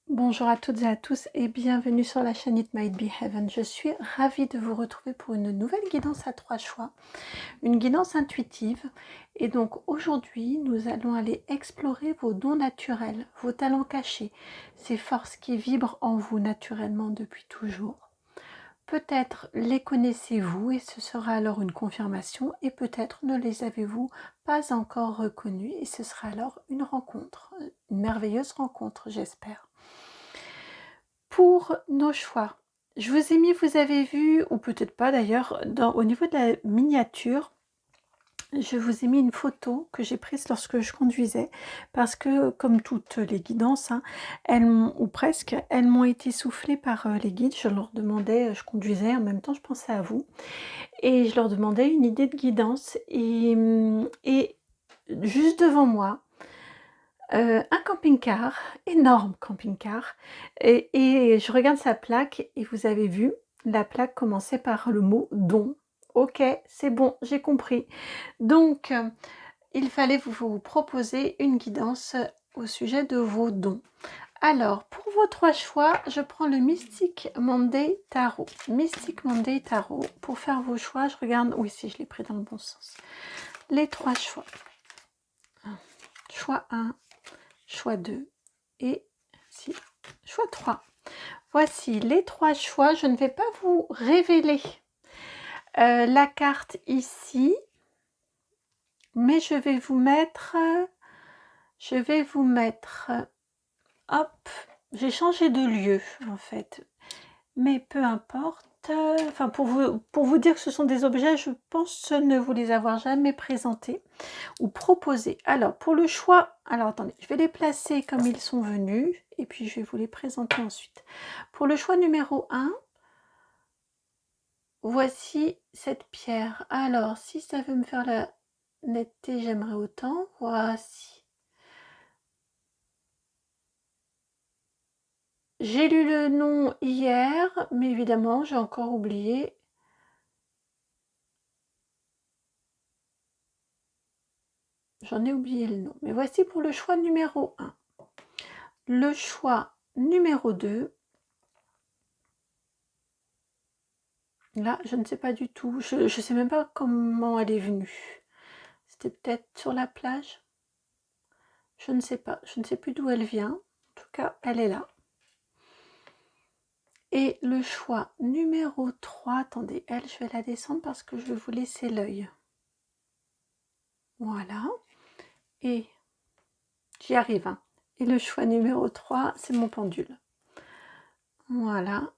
Bonjour à toutes et à tous et bienvenue sur la chaîne It Might Be Heaven. Je suis ravie de vous retrouver pour une nouvelle guidance à 3 choix, une guidance intuitive. Et donc aujourd'hui, nous allons aller explorer vos dons naturels, vos talents cachés, ces forces qui vibrent en vous naturellement depuis toujours. Peut-être les connaissez-vous et ce sera alors une confirmation, et peut-être ne les avez-vous pas encore reconnus et ce sera alors une rencontre, une merveilleuse rencontre, j'espère. Pour nos choix, je vous ai mis, vous avez vu, ou peut-être pas d'ailleurs, au niveau de la miniature, je vous ai mis une photo que j'ai prise lorsque je conduisais, parce que comme toutes les guidances, ou presque, elles m'ont été soufflées par les guides. Je leur demandais, je conduisais, en même temps je pensais à vous, et je leur demandais une idée de guidance, et juste devant moi, un camping-car, énorme camping-car, et je regarde sa plaque et vous avez vu, la plaque commençait par le mot don. Ok, c'est bon, j'ai compris. Donc, il fallait vous proposer une guidance au sujet de vos dons. Alors, pour vos 3 choix, je prends le Mystic Monday Tarot. Mystic Monday Tarot. Pour faire vos choix, je regarde, oui, si je l'ai pris dans le bon sens. Les 3 choix. Choix 1. Choix 2 et choix 3. Voici les 3 choix. Je ne vais pas vous révéler la carte ici, mais je vais vous mettre, hop, j'ai changé de lieu en fait, mais peu importe. Enfin, pour vous dire que ce sont des objets, je pense ne vous les avoir jamais présentés ou proposés. Alors, pour le choix, alors attendez, je vais les placer comme ils sont venus, et puis je vais vous les présenter ensuite. Pour le choix numéro 1, voici cette pierre. Alors, si ça veut me faire la netteté, j'aimerais autant. Voici. J'ai lu le nom hier, mais évidemment, j'ai encore oublié. J'en ai oublié le nom. Mais voici pour le choix numéro 1. Le choix numéro 2. Là, je ne sais pas du tout. Je ne sais même pas comment elle est venue. C'était peut-être sur la plage. Je ne sais pas. Je ne sais plus d'où elle vient. En tout cas, elle est là. Et le choix numéro 3, attendez, elle, je vais la descendre parce que je vais vous laisser l'œil. Voilà. Et j'y arrive. Hein. Et le choix numéro 3, c'est mon pendule. Voilà.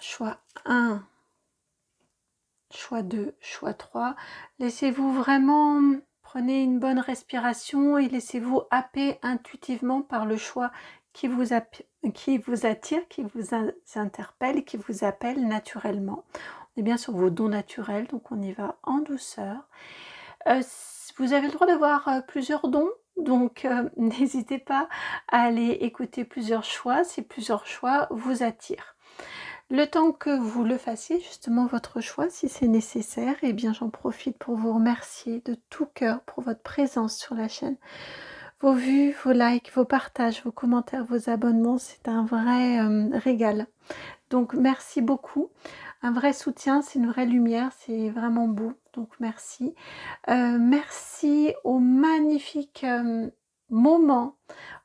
Choix 1, choix 2, choix 3. Laissez-vous vraiment, prenez une bonne respiration et laissez-vous happer intuitivement par le choix qui vous attire, qui vous interpelle, qui vous appelle naturellement. On est bien sur vos dons naturels, donc on y va en douceur. Vous avez le droit d'avoir plusieurs dons, donc n'hésitez pas à aller écouter plusieurs choix si plusieurs choix vous attirent. Le temps que vous le fassiez, justement votre choix, si c'est nécessaire, eh bien j'en profite pour vous remercier de tout cœur pour votre présence sur la chaîne. Vos vues, vos likes, vos partages, vos commentaires, vos abonnements, c'est un vrai régal. Donc merci beaucoup, un vrai soutien, c'est une vraie lumière, c'est vraiment beau, donc merci. Merci aux magnifiques moments,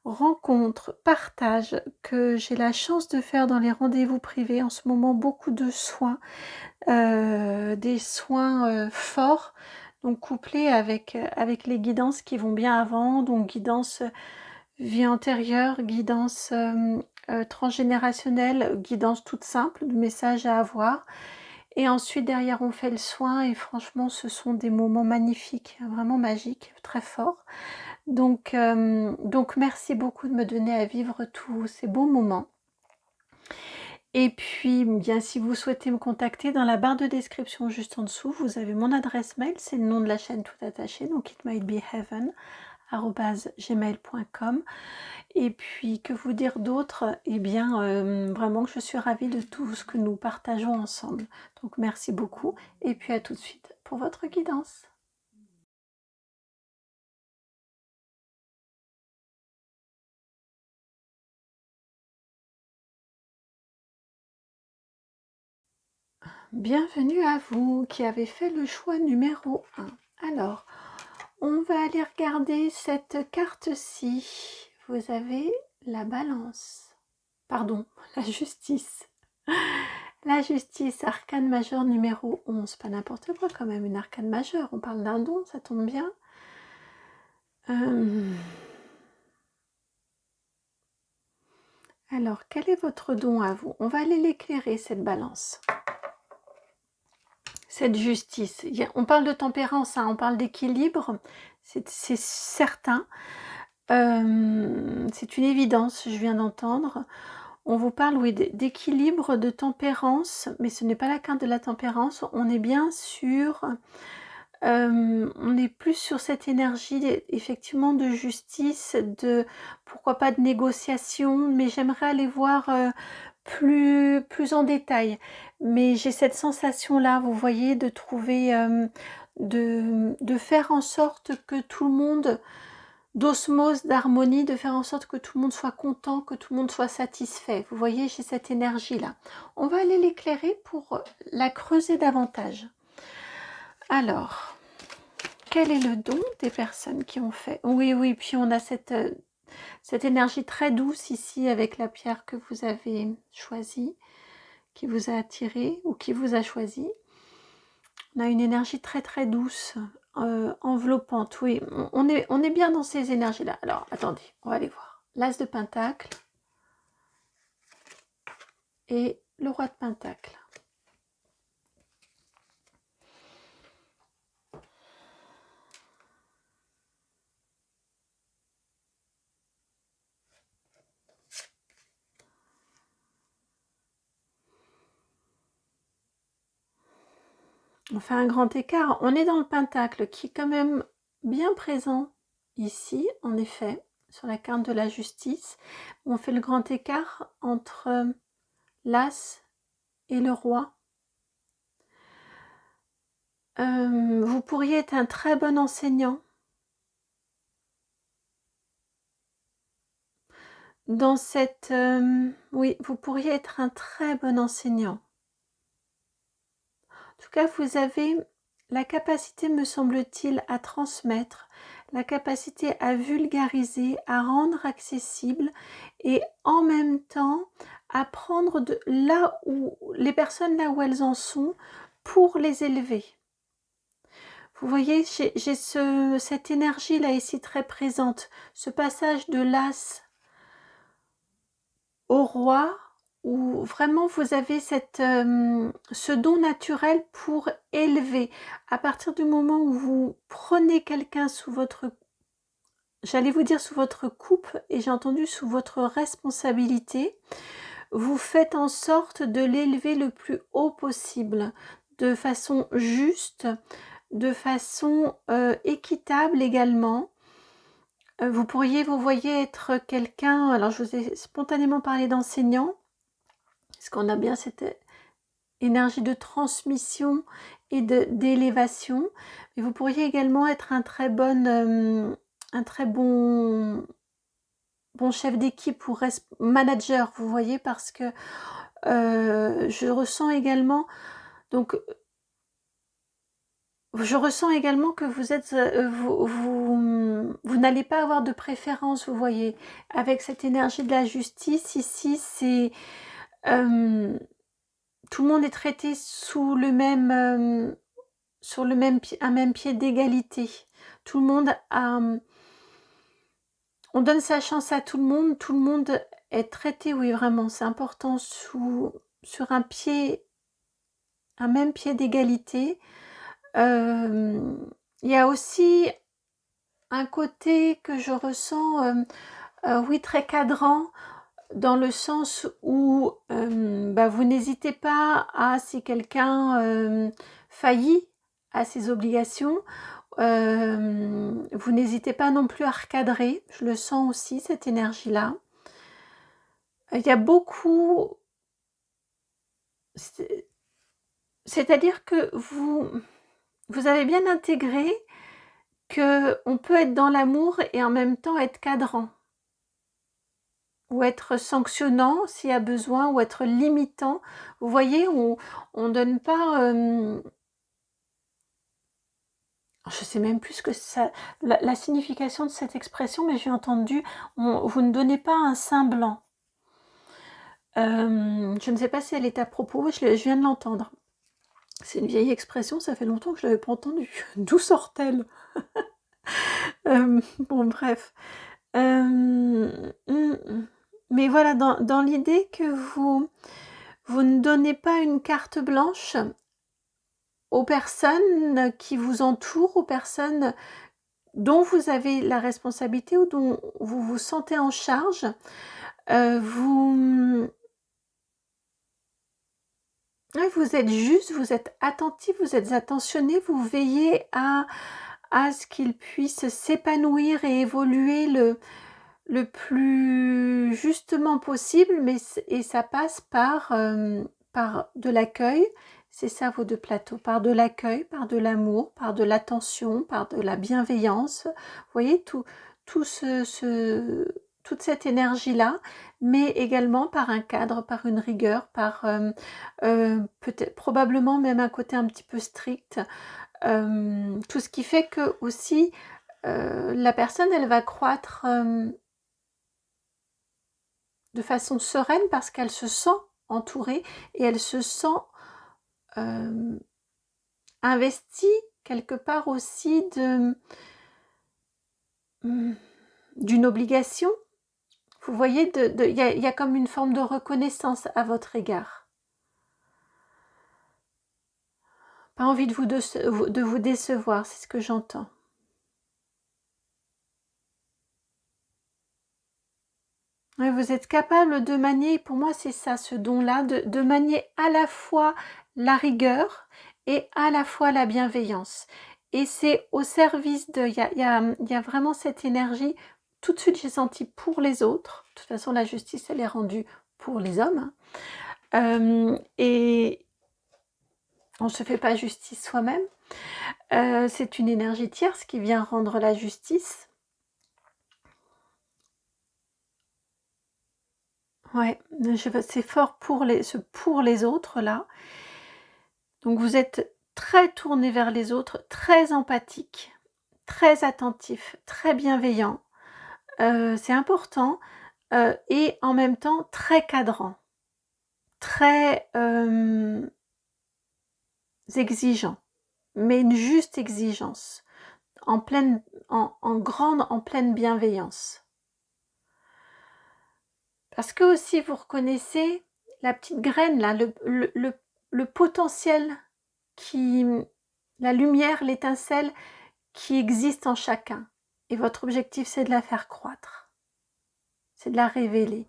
rencontres, partages que j'ai la chance de faire dans les rendez-vous privés. En ce moment, beaucoup de soins, des soins forts, donc couplés avec les guidances qui vont bien avant, donc guidance vie antérieure, guidance transgénérationnelle, guidance toute simple, de messages à avoir. Et ensuite, derrière, on fait le soin et franchement, ce sont des moments magnifiques, vraiment magiques, très forts. Donc merci beaucoup de me donner à vivre tous ces beaux moments. Et puis, bien, si vous souhaitez me contacter, dans la barre de description juste en dessous, vous avez mon adresse mail, c'est le nom de la chaîne tout attaché, donc itmightbeheaven@gmail.com. Et puis, que vous dire d'autre? Eh bien, vraiment, je suis ravie de tout ce que nous partageons ensemble. Donc, merci beaucoup. Et puis, à tout de suite pour votre guidance. bienvenue à vous qui avez fait le choix numéro 1. Alors, on va aller regarder cette carte-ci. Vous avez la balance. Pardon, la justice. La justice, arcane majeure numéro 11. Pas n'importe quoi quand même, une arcane majeure. On parle d'un don, ça tombe bien. Alors, quel est votre don à vous? On va aller l'éclairer, cette balance. Cette justice. On parle de tempérance, hein, on parle d'équilibre, c'est certain. C'est une évidence, je viens d'entendre. On vous parle, oui, d'équilibre, de tempérance, mais ce n'est pas la carte de la tempérance. On est bien sur... on est plus sur cette énergie, effectivement, de justice, de pourquoi pas de négociation, mais j'aimerais aller voir plus en détail. Mais j'ai cette sensation-là, vous voyez, de trouver, de faire en sorte que tout le monde, d'osmose, d'harmonie, de faire en sorte que tout le monde soit content, que tout le monde soit satisfait. Vous voyez, j'ai cette énergie-là. On va aller l'éclairer pour la creuser davantage. Alors, quel est le don des personnes qui ont fait? Oui, puis on a cette énergie très douce ici avec la pierre que vous avez choisie, qui vous a attiré ou qui vous a choisi. On a une énergie très très douce, enveloppante. Oui, on est bien dans ces énergies-là. Alors, attendez, on va aller voir. L'As de Pentacle et le Roi de Pentacle. On fait un grand écart. On est dans le Pentacle qui est quand même bien présent ici, en effet, sur la carte de la justice. On fait le grand écart entre l'As et le Roi. Vous pourriez être un très bon enseignant. Dans cette... oui, vous pourriez être un très bon enseignant. En tout cas, vous avez la capacité, me semble-t-il, à transmettre, la capacité à vulgariser, à rendre accessible et en même temps à prendre de là où les personnes là où elles en sont pour les élever. Vous voyez, j'ai cette énergie là ici très présente, ce passage de l'As au Roi, où vraiment vous avez ce don naturel pour élever. À partir du moment où vous prenez quelqu'un sous votre, j'allais vous dire sous votre coupe, et j'ai entendu sous votre responsabilité, vous faites en sorte de l'élever le plus haut possible, de façon juste, de façon équitable également. Vous voyez être quelqu'un, alors je vous ai spontanément parlé d'enseignant, parce qu'on a bien cette énergie de transmission et d'élévation, mais vous pourriez également être un très bon chef d'équipe ou manager, vous voyez, parce que je ressens également, donc je ressens également que vous êtes, vous n'allez pas avoir de préférence, vous voyez, avec cette énergie de la justice ici, c'est tout le monde est traité sous le même, sur le même un même pied d'égalité. Tout le monde a, on donne sa chance à tout le monde est traité, oui vraiment, c'est important, sur un même pied d'égalité. Il y a aussi un côté que je ressens, oui, très cadrant, dans le sens où vous n'hésitez pas à, si quelqu'un faillit à ses obligations, vous n'hésitez pas non plus à recadrer. Je le sens aussi, cette énergie-là. Il y a beaucoup... C'est-à-dire que vous avez bien intégré qu'on peut être dans l'amour et en même temps être cadrant. ou être sanctionnant s'il y a besoin, ou être limitant. Vous voyez, on ne donne pas... je ne sais même plus ce que ça, la signification de cette expression, mais j'ai entendu, vous ne donnez pas un sein blanc. Je ne sais pas si elle est à propos, je viens de l'entendre. C'est une vieille expression, ça fait longtemps que je ne l'avais pas entendue. D'où sort-elle? Bon, bref. Mais voilà, dans l'idée que vous ne donnez pas une carte blanche aux personnes qui vous entourent, aux personnes dont vous avez la responsabilité ou dont vous vous sentez en charge. Vous êtes juste, vous êtes attentif, vous êtes attentionné, vous veillez à ce qu'ils puissent s'épanouir et évoluer le plus justement possible, et ça passe par de l'accueil. C'est ça vos deux plateaux, par de l'accueil, par de l'amour, par de l'attention, par de la bienveillance. Vous voyez, toute cette énergie-là, mais également par un cadre, par une rigueur, par peut-être probablement même un côté un petit peu strict. Tout ce qui fait que aussi la personne, elle va croître de façon sereine parce qu'elle se sent entourée et elle se sent investie quelque part aussi d'une obligation. Vous voyez, il y a comme une forme de reconnaissance à votre égard. Pas envie de vous décevoir, c'est ce que j'entends. Oui, vous êtes capable de manier, pour moi c'est ça, ce don-là, de manier à la fois la rigueur et à la fois la bienveillance. Et c'est au service de... Il y a vraiment cette énergie, tout de suite j'ai senti pour les autres. De toute façon, la justice, elle est rendue pour les hommes. Et on ne se fait pas justice soi-même. C'est une énergie tierce qui vient rendre la justice. Ouais, c'est fort pour les autres, là. Donc vous êtes très tourné vers les autres, très empathique, très attentif, très bienveillant. C'est important. Et en même temps très cadrant, très exigeant, mais une juste exigence, en pleine bienveillance. Parce que aussi vous reconnaissez la petite graine là, le potentiel la lumière, l'étincelle qui existe en chacun. Et votre objectif, c'est de la faire croître. C'est de la révéler,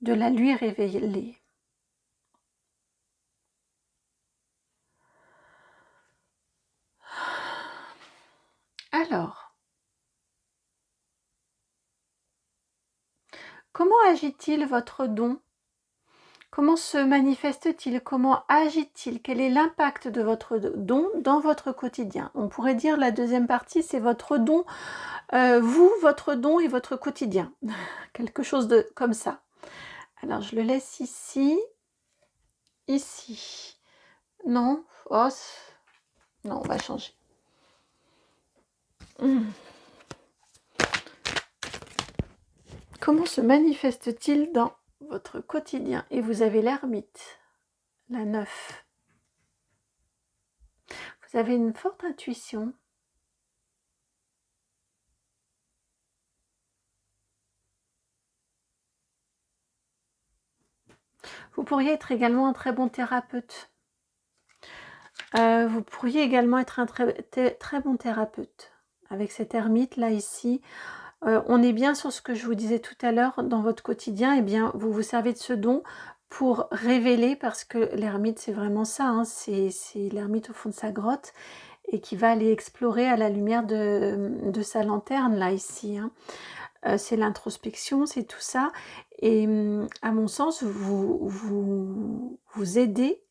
de la lui révéler. Alors, comment agit-il votre don? Comment se manifeste-t-il? Comment agit-il? Quel est l'impact de votre don dans votre quotidien? On pourrait dire la deuxième partie, c'est votre don, vous, votre don et votre quotidien. Quelque chose de comme ça. Alors, je le laisse ici. Ici. Non. Oh, non, on va changer. Comment se manifeste-t-il dans votre quotidien? Et vous avez l'ermite, la 9. Vous avez une forte intuition. Vous pourriez être également un très bon thérapeute. Vous pourriez également être un très bon thérapeute. Avec cet ermite là ici, on est bien sur ce que je vous disais tout à l'heure dans votre quotidien. Eh bien, vous vous servez de ce don pour révéler, parce que l'ermite c'est vraiment ça, hein, c'est l'ermite au fond de sa grotte et qui va aller explorer à la lumière de sa lanterne là ici, hein. C'est l'introspection, c'est tout ça. Et à mon sens, vous aidez,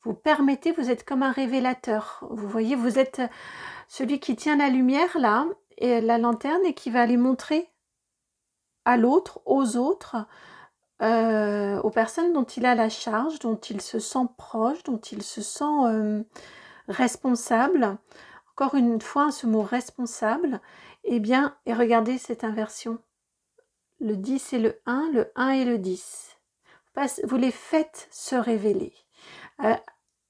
vous permettez, vous êtes comme un révélateur. Vous voyez, vous êtes celui qui tient la lumière là, et la lanterne, et qui va aller montrer à l'autre, aux autres, aux personnes dont il a la charge, dont il se sent proche, dont il se sent responsable. Encore une fois, ce mot responsable, eh bien, et regardez cette inversion. Le 10 et le 1 et le 10. Vous les faites se révéler.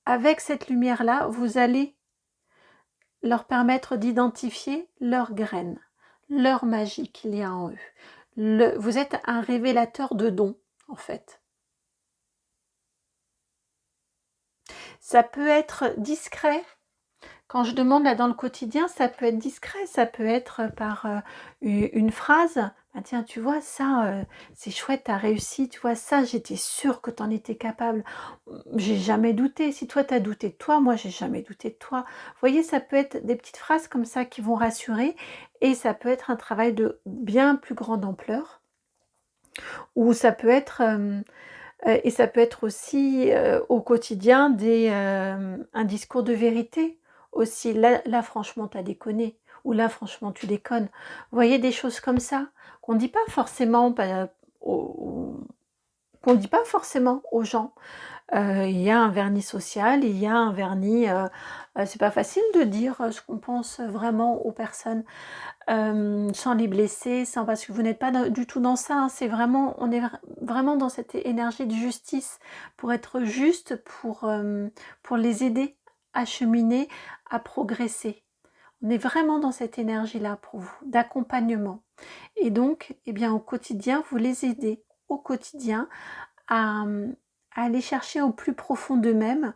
Avec cette lumière-là, vous allez leur permettre d'identifier leurs graines, leur magie qu'il y a en eux. Vous êtes un révélateur de dons, en fait. Ça peut être discret. Quand je demande là dans le quotidien, ça peut être discret, ça peut être par une phrase. Ah, tiens, tu vois, ça, c'est chouette, t'as réussi, tu vois, ça, j'étais sûre que t'en étais capable. J'ai jamais douté. Si toi, t'as douté de toi, moi, j'ai jamais douté de toi. Vous voyez, ça peut être des petites phrases comme ça qui vont rassurer et ça peut être un travail de bien plus grande ampleur. Ou ça peut être... et ça peut être aussi au quotidien un discours de vérité aussi. Là franchement, t'as déconné. Ou là, franchement, tu déconnes. Vous voyez, des choses comme ça qu'on ne dit pas forcément aux gens. Il y a un vernis social, il y a un vernis... c'est pas facile de dire ce qu'on pense vraiment aux personnes sans les blesser, parce que vous n'êtes pas du tout dans ça. Hein. C'est vraiment, on est vraiment dans cette énergie de justice pour être juste, pour les aider à cheminer, à progresser. On est vraiment dans cette énergie-là pour vous, d'accompagnement. Et donc, eh bien, au quotidien, vous les aidez au quotidien à aller chercher au plus profond d'eux-mêmes,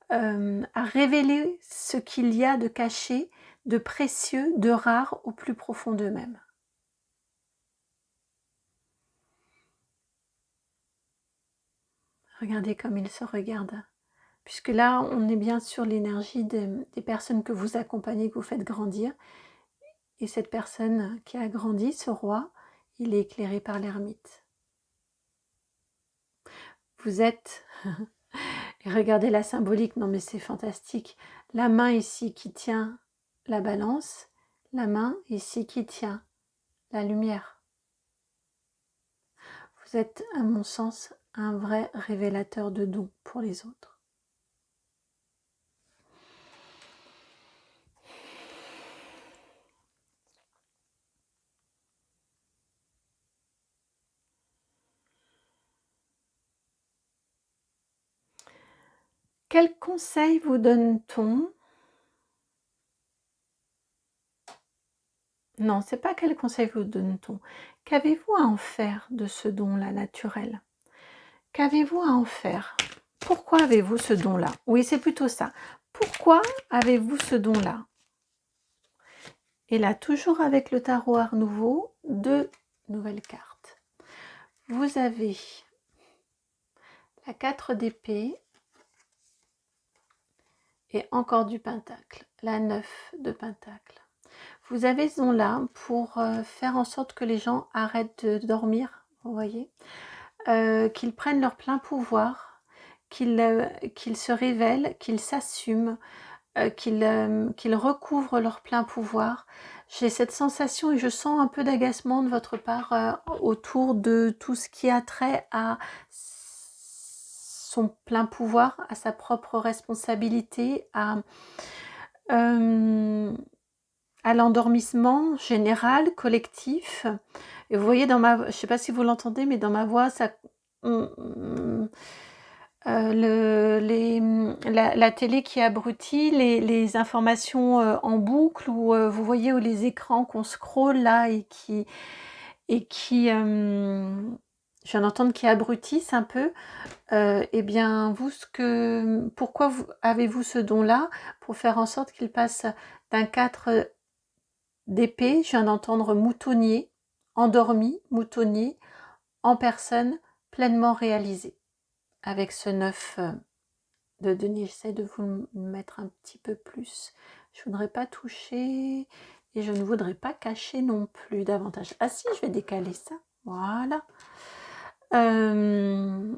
à révéler ce qu'il y a de caché, de précieux, de rare au plus profond d'eux-mêmes. Regardez comme ils se regardent. Puisque là, on est bien sur l'énergie des personnes que vous accompagnez, que vous faites grandir. Et cette personne qui a grandi, ce roi, il est éclairé par l'ermite. Vous êtes... Et regardez la symbolique, non mais c'est fantastique. La main ici qui tient la balance, la main ici qui tient la lumière. Vous êtes, à mon sens, un vrai révélateur de dons pour les autres. Quel conseil vous donne-t-on? Non, c'est pas quel conseil vous donne-t-on. Qu'avez-vous à en faire de ce don-là naturel? Qu'avez-vous à en faire? Pourquoi avez-vous ce don-là? Oui, c'est plutôt ça. Pourquoi avez-vous ce don-là? Et là, toujours avec le tarot Art Nouveau, 2 nouvelles cartes. Vous avez la 4 d'épée et encore du pentacle, la 9 de pentacle. Vous avez ce don-là pour faire en sorte que les gens arrêtent de dormir, vous voyez, qu'ils prennent leur plein pouvoir, qu'ils se révèlent, qu'ils s'assument, qu'ils recouvrent leur plein pouvoir. J'ai cette sensation et je sens un peu d'agacement de votre part autour de tout ce qui a trait à son plein pouvoir, à sa propre responsabilité, à l'endormissement général, collectif. Et vous voyez, je ne sais pas si vous l'entendez, mais dans ma voix, ça... la télé qui abrutit, les informations en boucle, ou vous voyez, où les écrans qu'on scrolle là et qui je viens d'entendre, qui abrutissent un peu. Eh bien, pourquoi avez-vous ce don-là? Pour faire en sorte qu'il passe d'un 4 d'épée, je viens d'entendre moutonnier, endormi, moutonnier, en personne, pleinement réalisé. Avec ce 9 de denier, j'essaie de vous le mettre un petit peu plus. Je ne voudrais pas toucher et je ne voudrais pas cacher non plus davantage. Ah si, je vais décaler ça. Voilà. Ce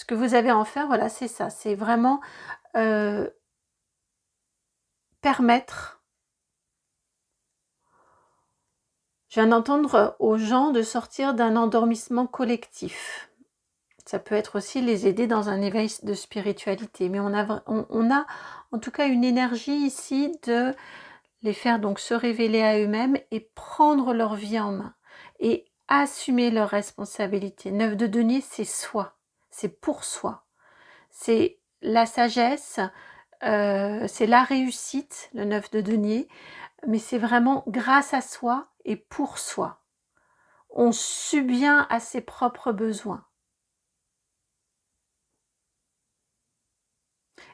que vous avez à en faire, voilà, c'est ça. C'est vraiment permettre... Je viens d'entendre aux gens de sortir d'un endormissement collectif. Ça peut être aussi les aider dans un éveil de spiritualité. Mais on a en tout cas une énergie ici de les faire donc se révéler à eux-mêmes et prendre leur vie en main. Et assumer leurs responsabilités. 9 de denier, c'est soi. C'est pour soi. C'est la sagesse, c'est la réussite, le 9 de denier. Mais c'est vraiment grâce à soi et pour soi. On subvient à ses propres besoins.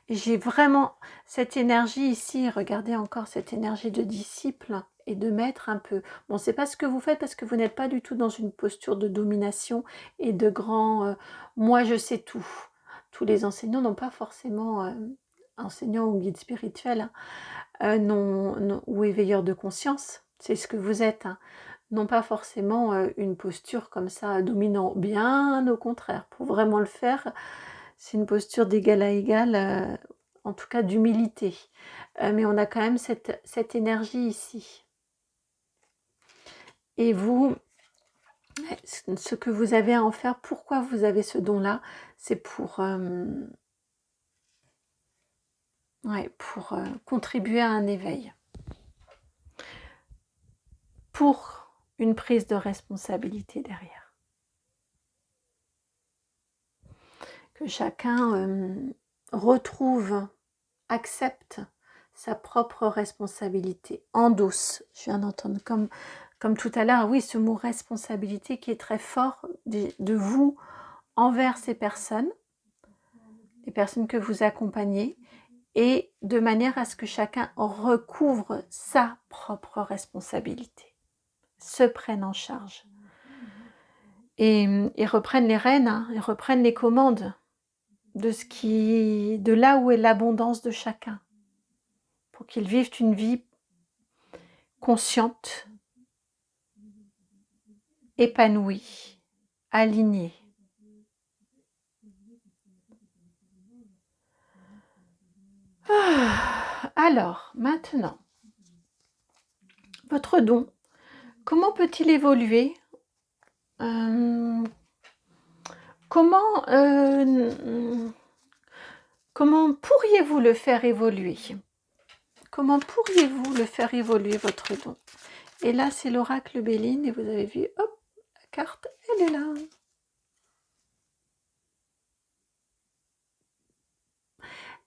J'ai vraiment cette énergie ici, regardez encore cette énergie de disciple et de maître un peu. Bon, c'est pas ce que vous faites parce que vous n'êtes pas du tout dans une posture de domination et de grand moi je sais tout. Tous les enseignants n'ont pas forcément, enseignants ou guides spirituels, ou éveilleurs de conscience, c'est ce que vous êtes, hein, n'ont pas forcément une posture comme ça dominant, bien au contraire. Pour vraiment le faire, c'est une posture d'égal à égal, en tout cas d'humilité. Mais on a quand même cette énergie ici. Et vous, ce que vous avez à en faire, pourquoi vous avez ce don-là, c'est pour contribuer à un éveil. Pour une prise de responsabilité derrière. Que chacun retrouve, accepte sa propre responsabilité, endosse. Je viens d'entendre comme tout à l'heure, oui, ce mot responsabilité qui est très fort de vous envers ces personnes, les personnes que vous accompagnez, et de manière à ce que chacun recouvre sa propre responsabilité, se prenne en charge. Et reprenne les rênes, hein, et reprenne les commandes de là où est l'abondance de chacun, pour qu'ils vivent une vie consciente, épanouie, alignée. Alors, maintenant, votre don, comment peut-il évoluer? Comment pourriez-vous le faire évoluer? Comment pourriez-vous le faire évoluer, votre don? Et là, c'est l'oracle Béline, et vous avez vu, hop, la carte, elle est là.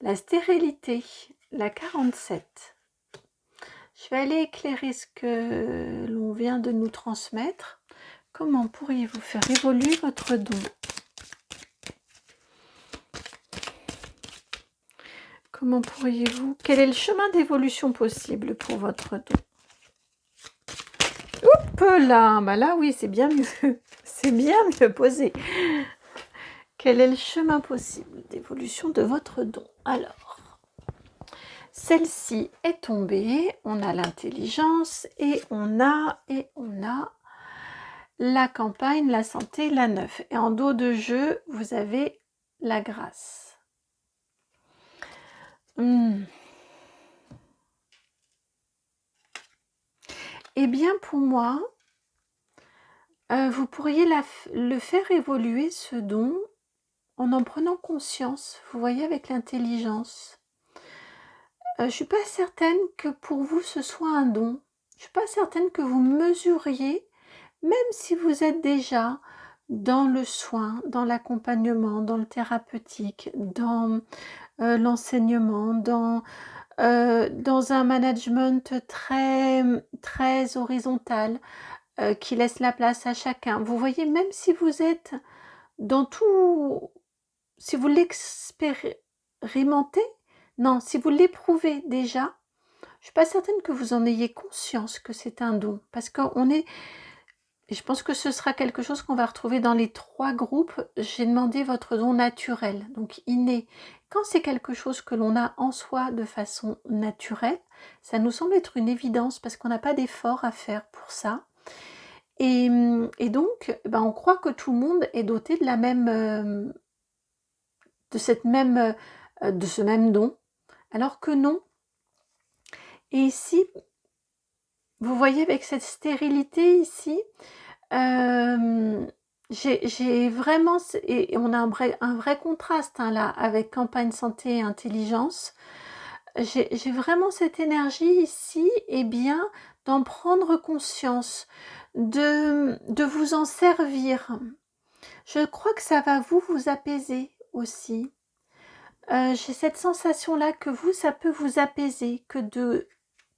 La stérilité, la 47. Je vais aller éclairer ce que l'on vient de nous transmettre. Comment pourriez-vous faire évoluer votre don? Comment pourriez-vous... Quel est le chemin d'évolution possible pour votre don? Hop là, bah là oui, c'est bien mieux. C'est bien mieux posé. Quel est le chemin possible d'évolution de votre don? Alors, celle-ci est tombée. On a l'intelligence et on a la campagne, la santé, la 9. Et en dos de jeu, vous avez la grâce. Eh bien, pour moi, vous pourriez le faire évoluer, ce don, en prenant conscience, vous voyez, avec l'intelligence. Je ne suis pas certaine que pour vous, ce soit un don. Je ne suis pas certaine que vous mesuriez, même si vous êtes déjà dans le soin, dans l'accompagnement, dans le thérapeutique, dans l'enseignement, dans un management très, très horizontal, qui laisse la place à chacun. Vous voyez, même si vous êtes dans tout, si vous l'expérimentez, non, si vous l'éprouvez déjà, je suis pas certaine que vous en ayez conscience que c'est un don, parce qu'on est, et je pense que ce sera quelque chose qu'on va retrouver dans les 3 groupes. J'ai demandé votre don naturel, donc inné. Quand c'est quelque chose que l'on a en soi de façon naturelle, ça nous semble être une évidence parce qu'on n'a pas d'effort à faire pour ça. Et donc, on croit que tout le monde est doté de la même, de ce même don, alors que non. Et ici, vous voyez avec cette stérilité ici, j'ai vraiment et on a un vrai contraste, hein, là, avec campagne santé et intelligence. J'ai vraiment cette énergie ici, et bien, d'en prendre conscience, de vous en servir. Je crois que ça va vous apaiser aussi. J'ai cette sensation-là que ça peut vous apaiser, que de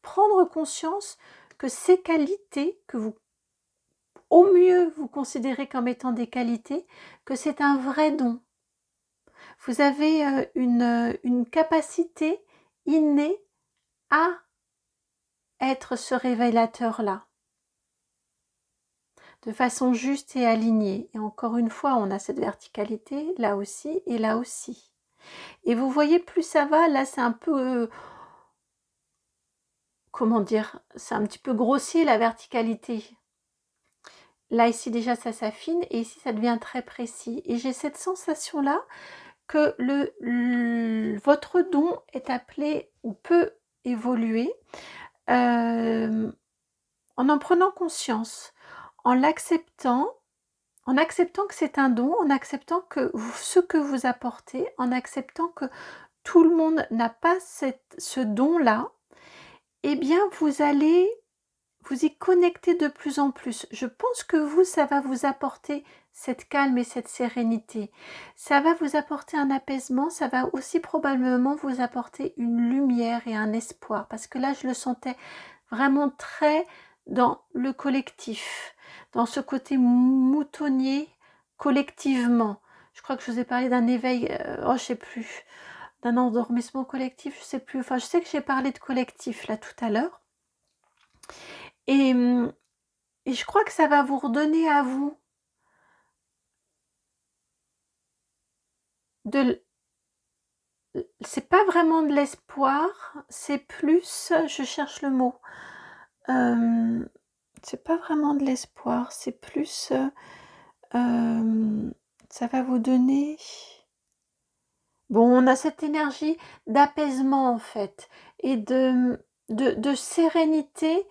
prendre conscience que ces qualités, que vous, au mieux, vous considérez comme étant des qualités, que c'est un vrai don. Vous avez une capacité innée à être ce révélateur-là, de façon juste et alignée. Et encore une fois, on a cette verticalité là aussi et là aussi. Et vous voyez, plus ça va, là c'est un peu, comment dire, c'est un petit peu grossier la verticalité. Là ici déjà ça s'affine et ici ça devient très précis. Et j'ai cette sensation-là que votre don est appelé ou peut évoluer en prenant conscience, en l'acceptant, que c'est un don, en acceptant que ce que vous apportez, en acceptant que tout le monde n'a pas ce don-là, eh bien vous allez vous y connecter de plus en plus. Je pense que vous, ça va vous apporter cette calme et cette sérénité. Ça va vous apporter un apaisement, ça va aussi probablement vous apporter une lumière et un espoir. Parce que là, je le sentais vraiment très dans le collectif, dans ce côté moutonnier collectivement. Je crois que je vous ai parlé d'un éveil, je sais plus, d'un endormissement collectif, je sais plus. Enfin, je sais que j'ai parlé de collectif là tout à l'heure. Et je crois que ça va vous redonner à vous c'est pas vraiment de l'espoir, c'est plus, je cherche le mot, c'est pas vraiment de l'espoir, c'est plus, ça va vous donner, bon, on a cette énergie d'apaisement en fait, et de sérénité,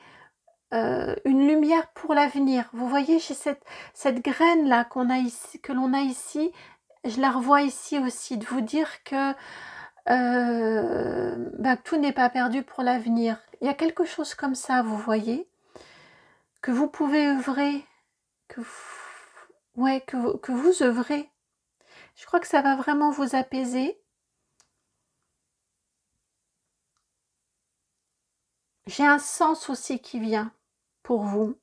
une lumière pour l'avenir. Vous voyez, j'ai cette graine là que l'on a ici, je la revois ici aussi, de vous dire que que tout n'est pas perdu pour l'avenir. Il y a quelque chose comme ça, vous voyez, que vous pouvez œuvrer, que vous œuvrez. Je crois que ça va vraiment vous apaiser. J'ai un sens aussi qui vient pour vous.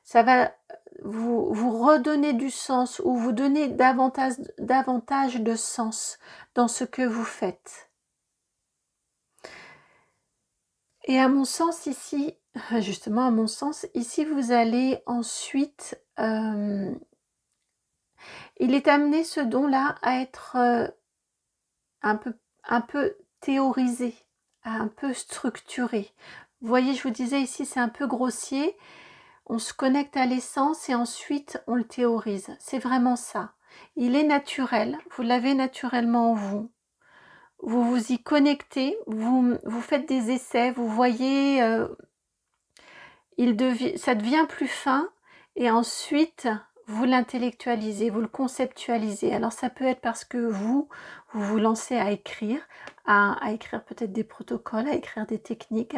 Ça va vous redonner du sens, ou vous donner davantage de sens dans ce que vous faites. Et à mon sens ici, justement à mon sens, ici vous allez ensuite, il est amené ce don-là à être un peu théorisé, un peu structuré. Vous voyez, je vous disais ici c'est un peu grossier, on se connecte à l'essence et ensuite on le théorise. C'est vraiment ça. Il est naturel, vous l'avez naturellement en vous. Vous vous y connectez, vous faites des essais, vous voyez, ça devient plus fin, et ensuite vous l'intellectualisez, vous le conceptualisez. Alors ça peut être parce que vous vous lancez à écrire, à écrire peut-être des protocoles, à écrire des techniques,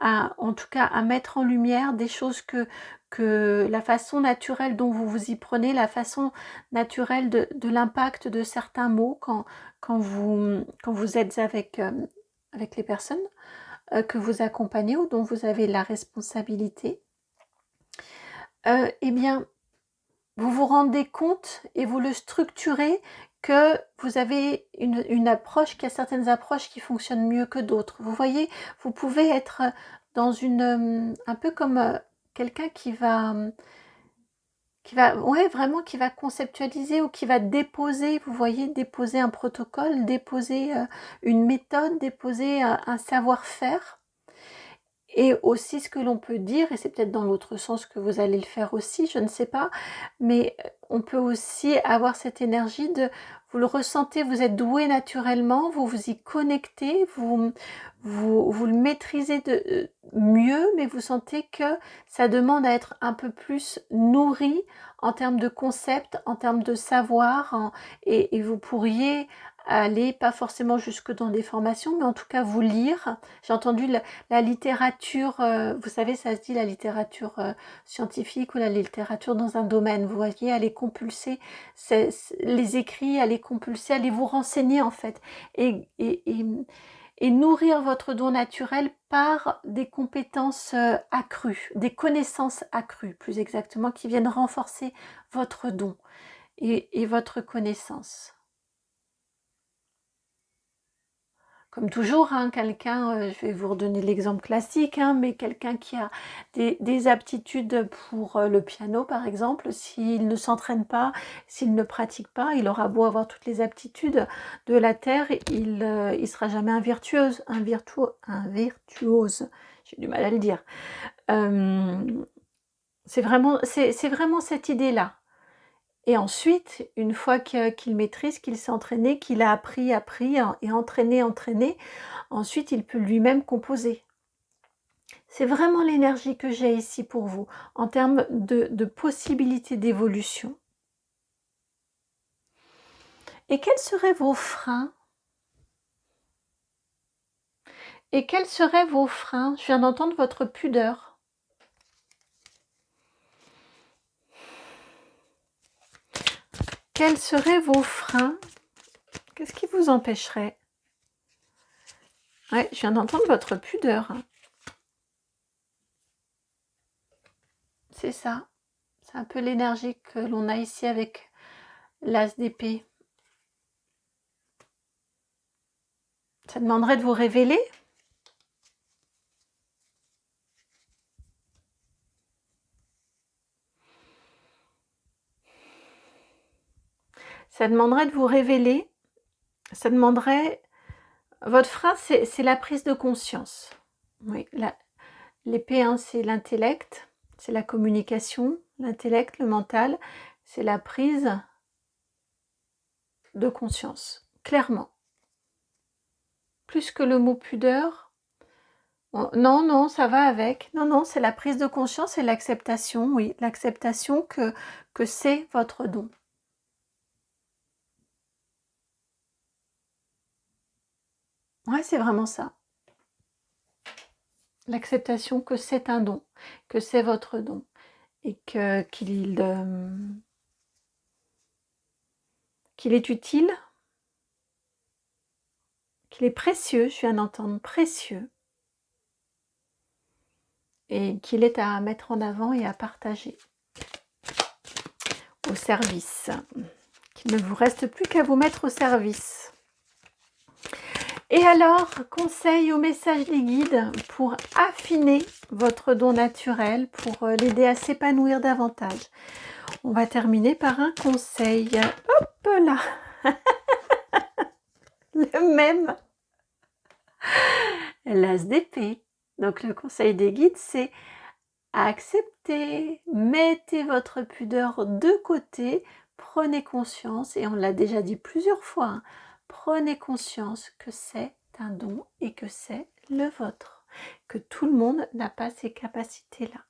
en tout cas à mettre en lumière des choses que la façon naturelle dont vous vous y prenez, la façon naturelle de l'impact de certains mots quand vous êtes avec les personnes que vous accompagnez ou dont vous avez la responsabilité, eh bien, vous vous rendez compte et vous le structurez, que vous avez une approche, qu'il y a certaines approches qui fonctionnent mieux que d'autres. Vous voyez, vous pouvez être dans un peu comme quelqu'un qui va vraiment qui va conceptualiser, ou qui va déposer, vous voyez, déposer un protocole, déposer une méthode, déposer un savoir-faire. Et aussi ce que l'on peut dire, et c'est peut-être dans l'autre sens que vous allez le faire aussi, je ne sais pas, mais on peut aussi avoir cette énergie de, vous le ressentez, vous êtes doué naturellement, vous vous y connectez, vous le maîtrisez de mieux, mais vous sentez que ça demande à être un peu plus nourri en termes de concept, en termes de savoir, et vous pourriez aller, pas forcément jusque dans des formations, mais en tout cas vous lire. J'ai entendu la littérature, vous savez, ça se dit la littérature scientifique ou la littérature dans un domaine, vous voyez, aller compulser les écrits, aller compulser, aller vous renseigner en fait, et nourrir votre don naturel par des compétences accrues, des connaissances accrues, plus exactement, qui viennent renforcer votre don et votre connaissance. Comme toujours, quelqu'un, je vais vous redonner l'exemple classique, mais quelqu'un qui a des aptitudes pour le piano, par exemple, s'il ne s'entraîne pas, s'il ne pratique pas, il aura beau avoir toutes les aptitudes de la terre, il ne sera jamais un virtuose, j'ai du mal à le dire. C'est vraiment cette idée-là. Et ensuite, une fois qu'il maîtrise, qu'il s'est entraîné, qu'il a appris, et entraîné, ensuite il peut lui-même composer. C'est vraiment l'énergie que j'ai ici pour vous, en termes de possibilités d'évolution. Et quels seraient vos freins? Et quels seraient vos freins? Je viens d'entendre votre pudeur. Quels seraient vos freins? Qu'est-ce qui vous empêcherait? Ouais, je viens d'entendre votre pudeur. C'est ça. C'est un peu l'énergie que l'on a ici avec l'as d'épée. Ça demanderait de vous révéler. Ça demanderait de vous révéler. Ça demanderait... Votre frein, c'est la prise de conscience. Oui, l'épée, c'est l'intellect, c'est la communication, l'intellect, le mental, c'est la prise de conscience, clairement. Plus que le mot pudeur, non, ça va avec. Non, c'est la prise de conscience et l'acceptation, oui, l'acceptation que c'est votre don. Ouais, c'est vraiment ça. L'acceptation que c'est un don, que c'est votre don, et qu'il est utile, qu'il est précieux, je viens d'entendre précieux, et qu'il est à mettre en avant et à partager au service. Qu'il ne vous reste plus qu'à vous mettre au service. Et alors, conseil ou message des guides pour affiner votre don naturel, pour l'aider à s'épanouir davantage. On va terminer par un conseil. Hop là. Le même. L'as d'épée. Donc le conseil des guides, c'est acceptez, mettez votre pudeur de côté, prenez conscience, et on l'a déjà dit plusieurs fois, prenez conscience que c'est un don et que c'est le vôtre, que tout le monde n'a pas ces capacités-là.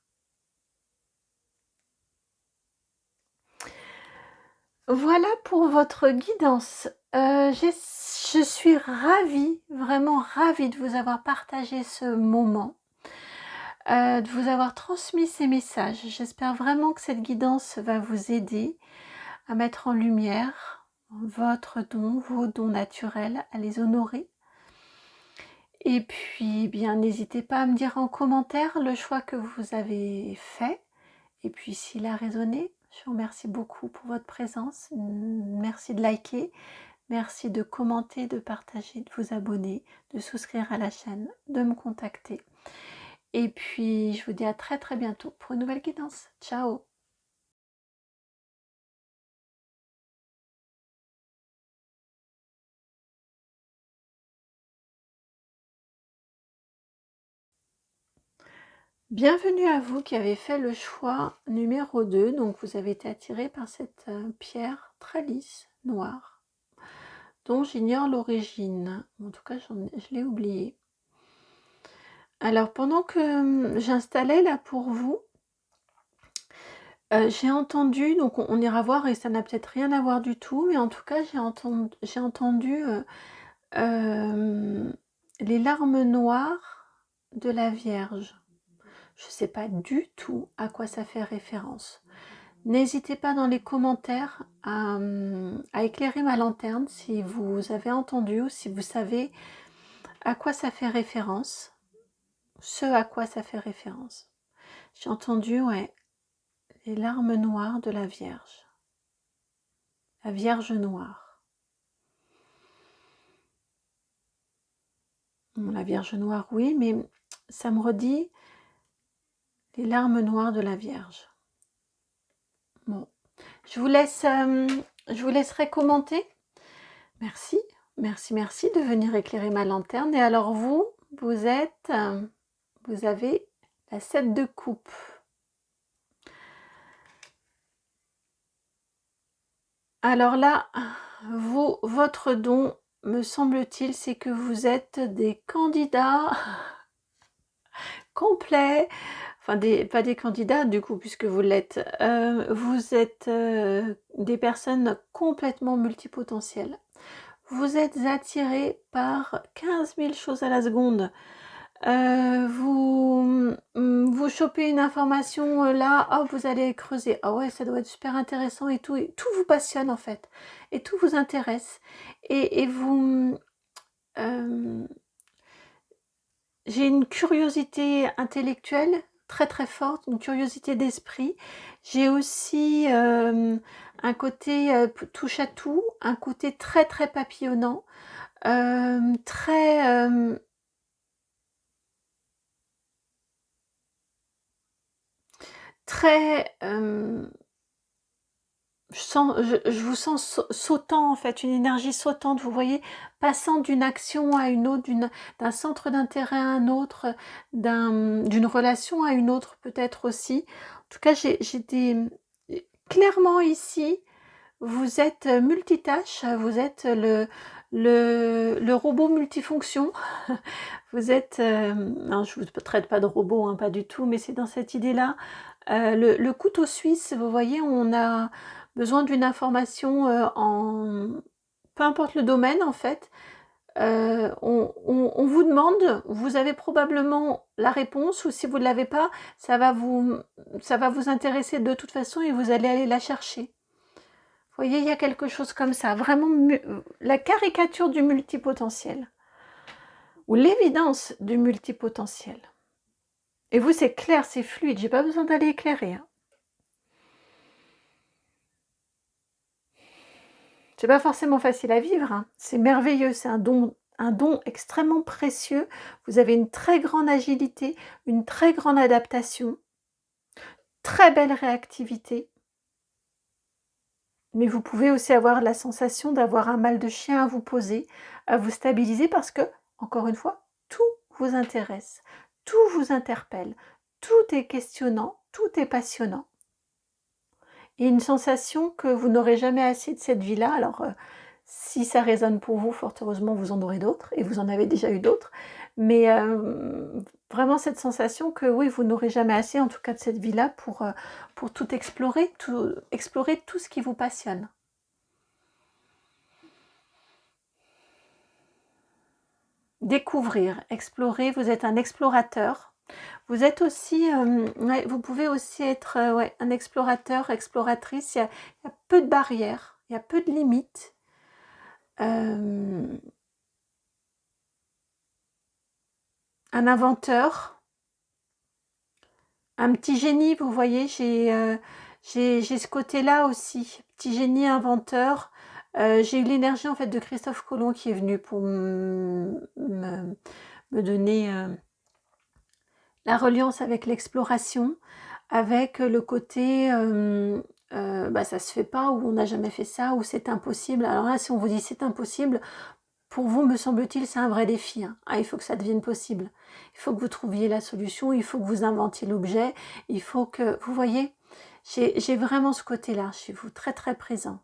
Voilà pour votre guidance. Je suis ravie, vraiment ravie de vous avoir partagé ce moment, de vous avoir transmis ces messages. J'espère vraiment que cette guidance va vous aider à mettre en lumière votre don, vos dons naturels, à les honorer. Et puis, bien, n'hésitez pas à me dire en commentaire le choix que vous avez fait. Et puis, s'il a résonné, je vous remercie beaucoup pour votre présence. Merci de liker, merci de commenter, de partager, de vous abonner, de souscrire à la chaîne, de me contacter. Et puis, je vous dis à très très bientôt pour une nouvelle guidance. Ciao! Bienvenue à vous qui avez fait le choix numéro 2. Donc vous avez été attiré par cette pierre très lisse, noire, dont j'ignore l'origine. En tout cas, je l'ai oubliée. Alors pendant que j'installais là pour vous, j'ai entendu, donc on ira voir et ça n'a peut-être rien à voir du tout, mais en tout cas j'ai entendu les larmes noires de la Vierge. Je ne sais pas du tout à quoi ça fait référence. N'hésitez pas dans les commentaires à éclairer ma lanterne si vous avez entendu ou si vous savez à quoi ça fait référence, ce à quoi ça fait référence. J'ai entendu, ouais, les larmes noires de la Vierge. La Vierge noire. Bon, la Vierge noire, oui, mais ça me redit les larmes noires de la Vierge. Bon, je vous laisserai commenter. Merci, merci, merci de venir éclairer ma lanterne. Et alors vous avez la 7 de coupe. Alors là, votre don, me semble-t-il, c'est que vous êtes des candidats complets, enfin pas des candidats du coup, puisque vous l'êtes, vous êtes des personnes complètement multipotentielles. Vous êtes attirés par 15 000 choses à la seconde. Vous chopez une information là, hop, vous allez creuser. Ah ouais, ça doit être super intéressant et tout vous passionne en fait. Et tout vous intéresse. Et vous... j'ai une curiosité intellectuelle très très forte, une curiosité d'esprit. J'ai aussi un côté touche à tout, un côté très très papillonnant, très... très je vous sens sautant en fait, une énergie sautante, vous voyez, passant d'une action à une autre, d'un centre d'intérêt à un autre, d'une relation à une autre peut-être aussi. En tout cas, j'ai des... Clairement ici, vous êtes multitâche, vous êtes le robot multifonction. Vous êtes... non, je ne vous traite pas de robot, hein, pas du tout, mais c'est dans cette idée-là. Le couteau suisse, vous voyez, on a besoin d'une information en... Peu importe le domaine, en fait. On vous demande, vous avez probablement la réponse, ou si vous ne l'avez pas, ça va vous intéresser de toute façon et vous allez aller la chercher. Vous voyez, il y a quelque chose comme ça, vraiment la caricature du multipotentiel, ou l'évidence du multipotentiel. Et vous, c'est clair, c'est fluide, j'ai pas besoin d'aller éclairer. Hein. C'est pas forcément facile à vivre, hein. C'est merveilleux, c'est un don extrêmement précieux. Vous avez une très grande agilité, une très grande adaptation, très belle réactivité. Mais vous pouvez aussi avoir la sensation d'avoir un mal de chien à vous poser, à vous stabiliser parce que, encore une fois, tout vous intéresse, tout vous interpelle, tout est questionnant, tout est passionnant. Et une sensation que vous n'aurez jamais assez de cette vie-là. Alors, si ça résonne pour vous, fort heureusement, vous en aurez d'autres, et vous en avez déjà eu d'autres. Mais vraiment cette sensation que oui, vous n'aurez jamais assez, en tout cas de cette vie-là, pour tout explorer tout ce qui vous passionne. Découvrir, explorer, vous êtes un explorateur. Vous êtes aussi, ouais, vous pouvez aussi être ouais, un explorateur, exploratrice. Il y a peu de barrières, il y a peu de limites. Un inventeur, un petit génie, vous voyez, j'ai ce côté-là aussi, petit génie inventeur. J'ai eu l'énergie en fait de Christophe Colomb qui est venu pour me donner la reliance avec l'exploration, avec le côté bah, ça se fait pas, ou on n'a jamais fait ça, ou c'est impossible. Alors là, si on vous dit c'est impossible, pour vous, me semble-t-il, c'est un vrai défi. Hein. Ah, il faut que ça devienne possible. Il faut que vous trouviez la solution, il faut que vous inventiez l'objet, il faut que... Vous voyez, j'ai vraiment ce côté-là chez vous, très très présent.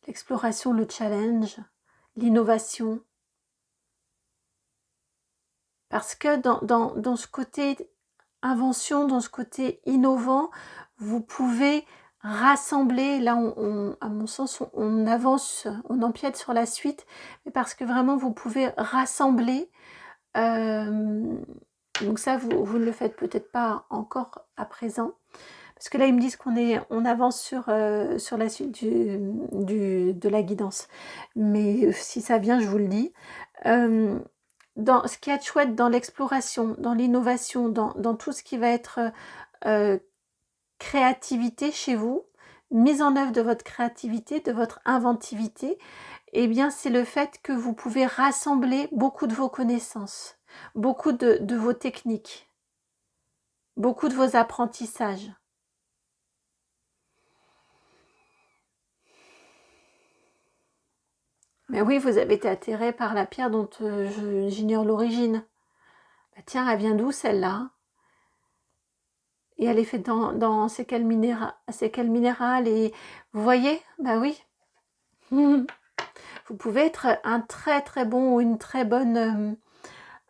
L'exploration, le challenge, l'innovation. Parce que dans ce côté invention, dans ce côté innovant, vous pouvez rassembler, là à mon sens on avance, on empiète sur la suite, mais parce que vraiment vous pouvez rassembler, donc ça vous ne le faites peut-être pas encore à présent, parce que là ils me disent on avance sur la suite de la guidance, mais si ça vient je vous le dis. Dans ce qui est chouette dans l'exploration, dans l'innovation, dans tout ce qui va être créativité chez vous, mise en œuvre de votre créativité, de votre inventivité, eh bien c'est le fait que vous pouvez rassembler beaucoup de vos connaissances, beaucoup de vos techniques, beaucoup de vos apprentissages. Mais oui, vous avez été attiré par la pierre dont j'ignore l'origine. Bah, tiens, elle vient d'où celle-là? Et elle est faite dans c'est quel minéral, et vous voyez, bah oui. Vous pouvez être un très très bon ou une très bonne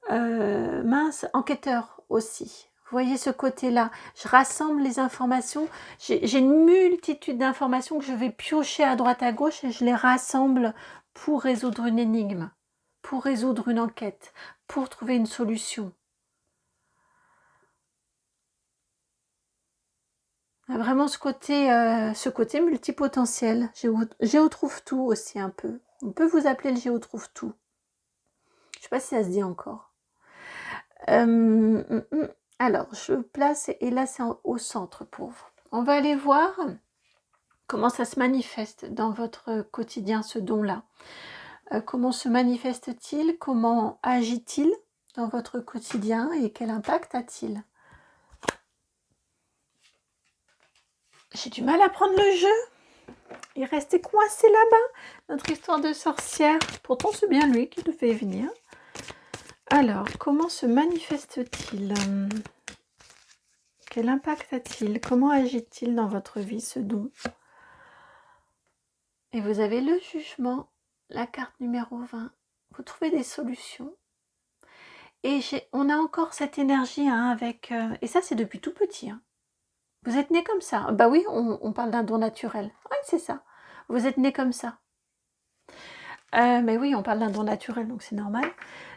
mince enquêteur aussi. Vous voyez ce côté-là. Je rassemble les informations. J'ai une multitude d'informations que je vais piocher à droite à gauche et je les rassemble pour résoudre une énigme, pour résoudre une enquête, pour trouver une solution. Vraiment ce côté multipotentiel. Géotrouve tout aussi un peu. On peut vous appeler le géotrouve tout. Je ne sais pas si ça se dit encore. Alors, je place, et là c'est au centre pour vous. On va aller voir comment ça se manifeste dans votre quotidien, ce don-là. Comment se manifeste-t-il? Comment agit-il dans votre quotidien et quel impact a-t-il? J'ai du mal à prendre le jeu. Il restait coincé là-bas. Notre histoire de sorcière. Pourtant, c'est bien lui qui devait venir. Alors, comment se manifeste-t-il? Quel impact a-t-il? Comment agit-il dans votre vie, ce don? Et vous avez le jugement, la carte numéro 20. Vous trouvez des solutions. Et on a encore cette énergie hein, avec... et ça, c'est depuis tout petit. Hein. Vous êtes né comme ça. Bah oui, on parle d'un don naturel. Oui, c'est ça. Vous êtes né comme ça. Mais oui, on parle d'un don naturel, donc c'est normal.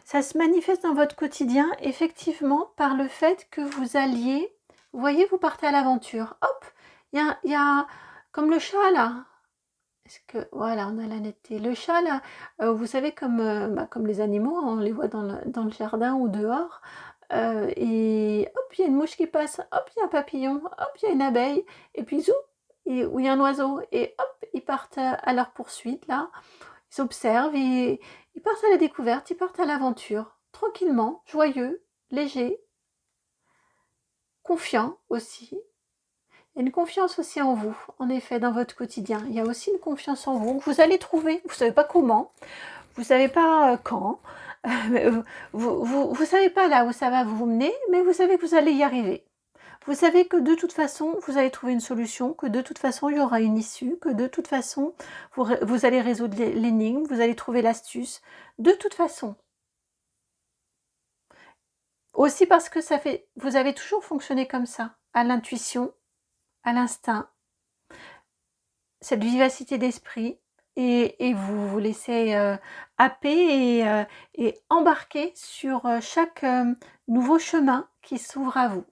Ça se manifeste dans votre quotidien, effectivement, par le fait que vous alliez... Vous voyez, vous partez à l'aventure. Hop, il y a comme le chat, là. Est-ce que... Voilà, on a la netteté. Le chat, là, vous savez, comme les animaux, on les voit dans le jardin ou dehors. Et hop, il y a une mouche qui passe. Hop, il y a un papillon. Hop, il y a une abeille. Et puis, zou, ou il y a un oiseau. Et hop, ils partent à leur poursuite, là. Ils observent, ils partent à la découverte, ils partent à l'aventure, tranquillement, joyeux, léger, confiant aussi. Il y a une confiance aussi en vous, en effet, dans votre quotidien. Il y a aussi une confiance en vous que vous allez trouver. Vous ne savez pas comment, vous ne savez pas quand, vous ne savez pas là où ça va vous mener, mais vous savez que vous allez y arriver. Vous savez que de toute façon, vous allez trouver une solution, que de toute façon, il y aura une issue, que de toute façon, vous allez résoudre l'énigme, vous allez trouver l'astuce. De toute façon. Aussi parce que vous avez toujours fonctionné comme ça, à l'intuition, à l'instinct, cette vivacité d'esprit, et vous vous laissez happer et embarquer sur chaque nouveau chemin qui s'ouvre à vous.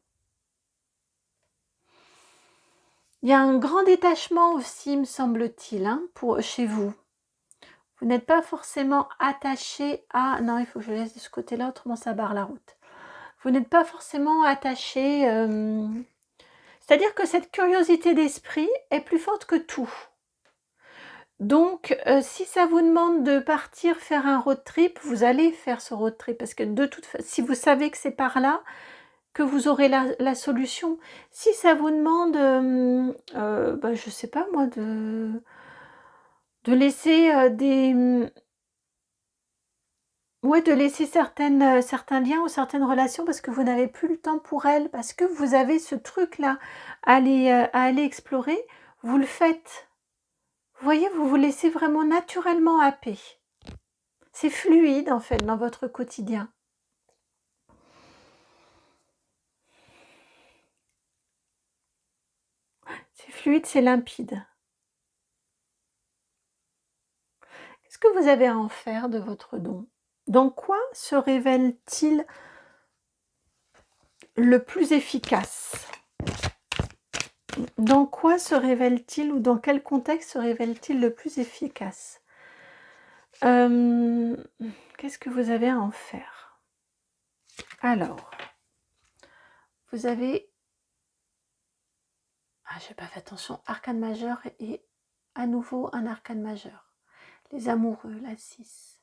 Il y a un grand détachement aussi, me semble-t-il, hein, chez vous. Vous n'êtes pas forcément attaché à... Non, il faut que je laisse de ce côté-là, autrement ça barre la route. Vous n'êtes pas forcément attaché... C'est-à-dire que cette curiosité d'esprit est plus forte que tout. Donc, si ça vous demande de partir faire un road trip, vous allez faire ce road trip. Parce que de toute façon, si vous savez que c'est par là, que vous aurez la solution. Si ça vous demande, je sais pas moi, de laisser ouais, de laisser certains liens ou certaines relations parce que vous n'avez plus le temps pour elles, parce que vous avez ce truc-là à aller explorer, vous le faites. Vous voyez, vous vous laissez vraiment naturellement happer. C'est fluide en fait dans votre quotidien. C'est fluide, c'est limpide. Qu'est-ce que vous avez à en faire de votre don? Dans quoi se révèle-t-il le plus efficace? Dans quoi se révèle-t-il ou dans quel contexte se révèle-t-il le plus efficace? Qu'est-ce que vous avez à en faire? Alors, vous avez... Ah, j'ai pas fait attention. Arcane majeur et à nouveau un arcane majeur. Les amoureux, la 6.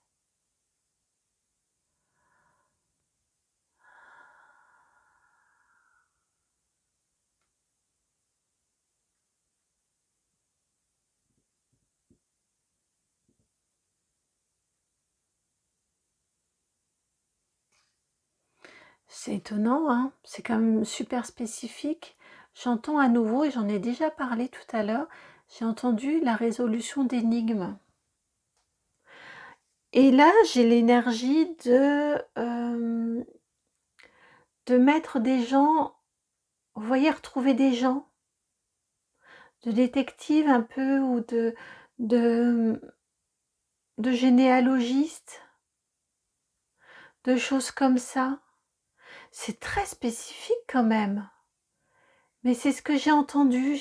C'est étonnant, hein? C'est quand même super spécifique. J'entends à nouveau, et j'en ai déjà parlé tout à l'heure, j'ai entendu la résolution d'énigmes. Et là, j'ai l'énergie de mettre des gens, vous voyez, retrouver des gens, de détective un peu, ou de, de généalogiste, de choses comme ça. C'est très spécifique quand même. Mais c'est ce que j'ai entendu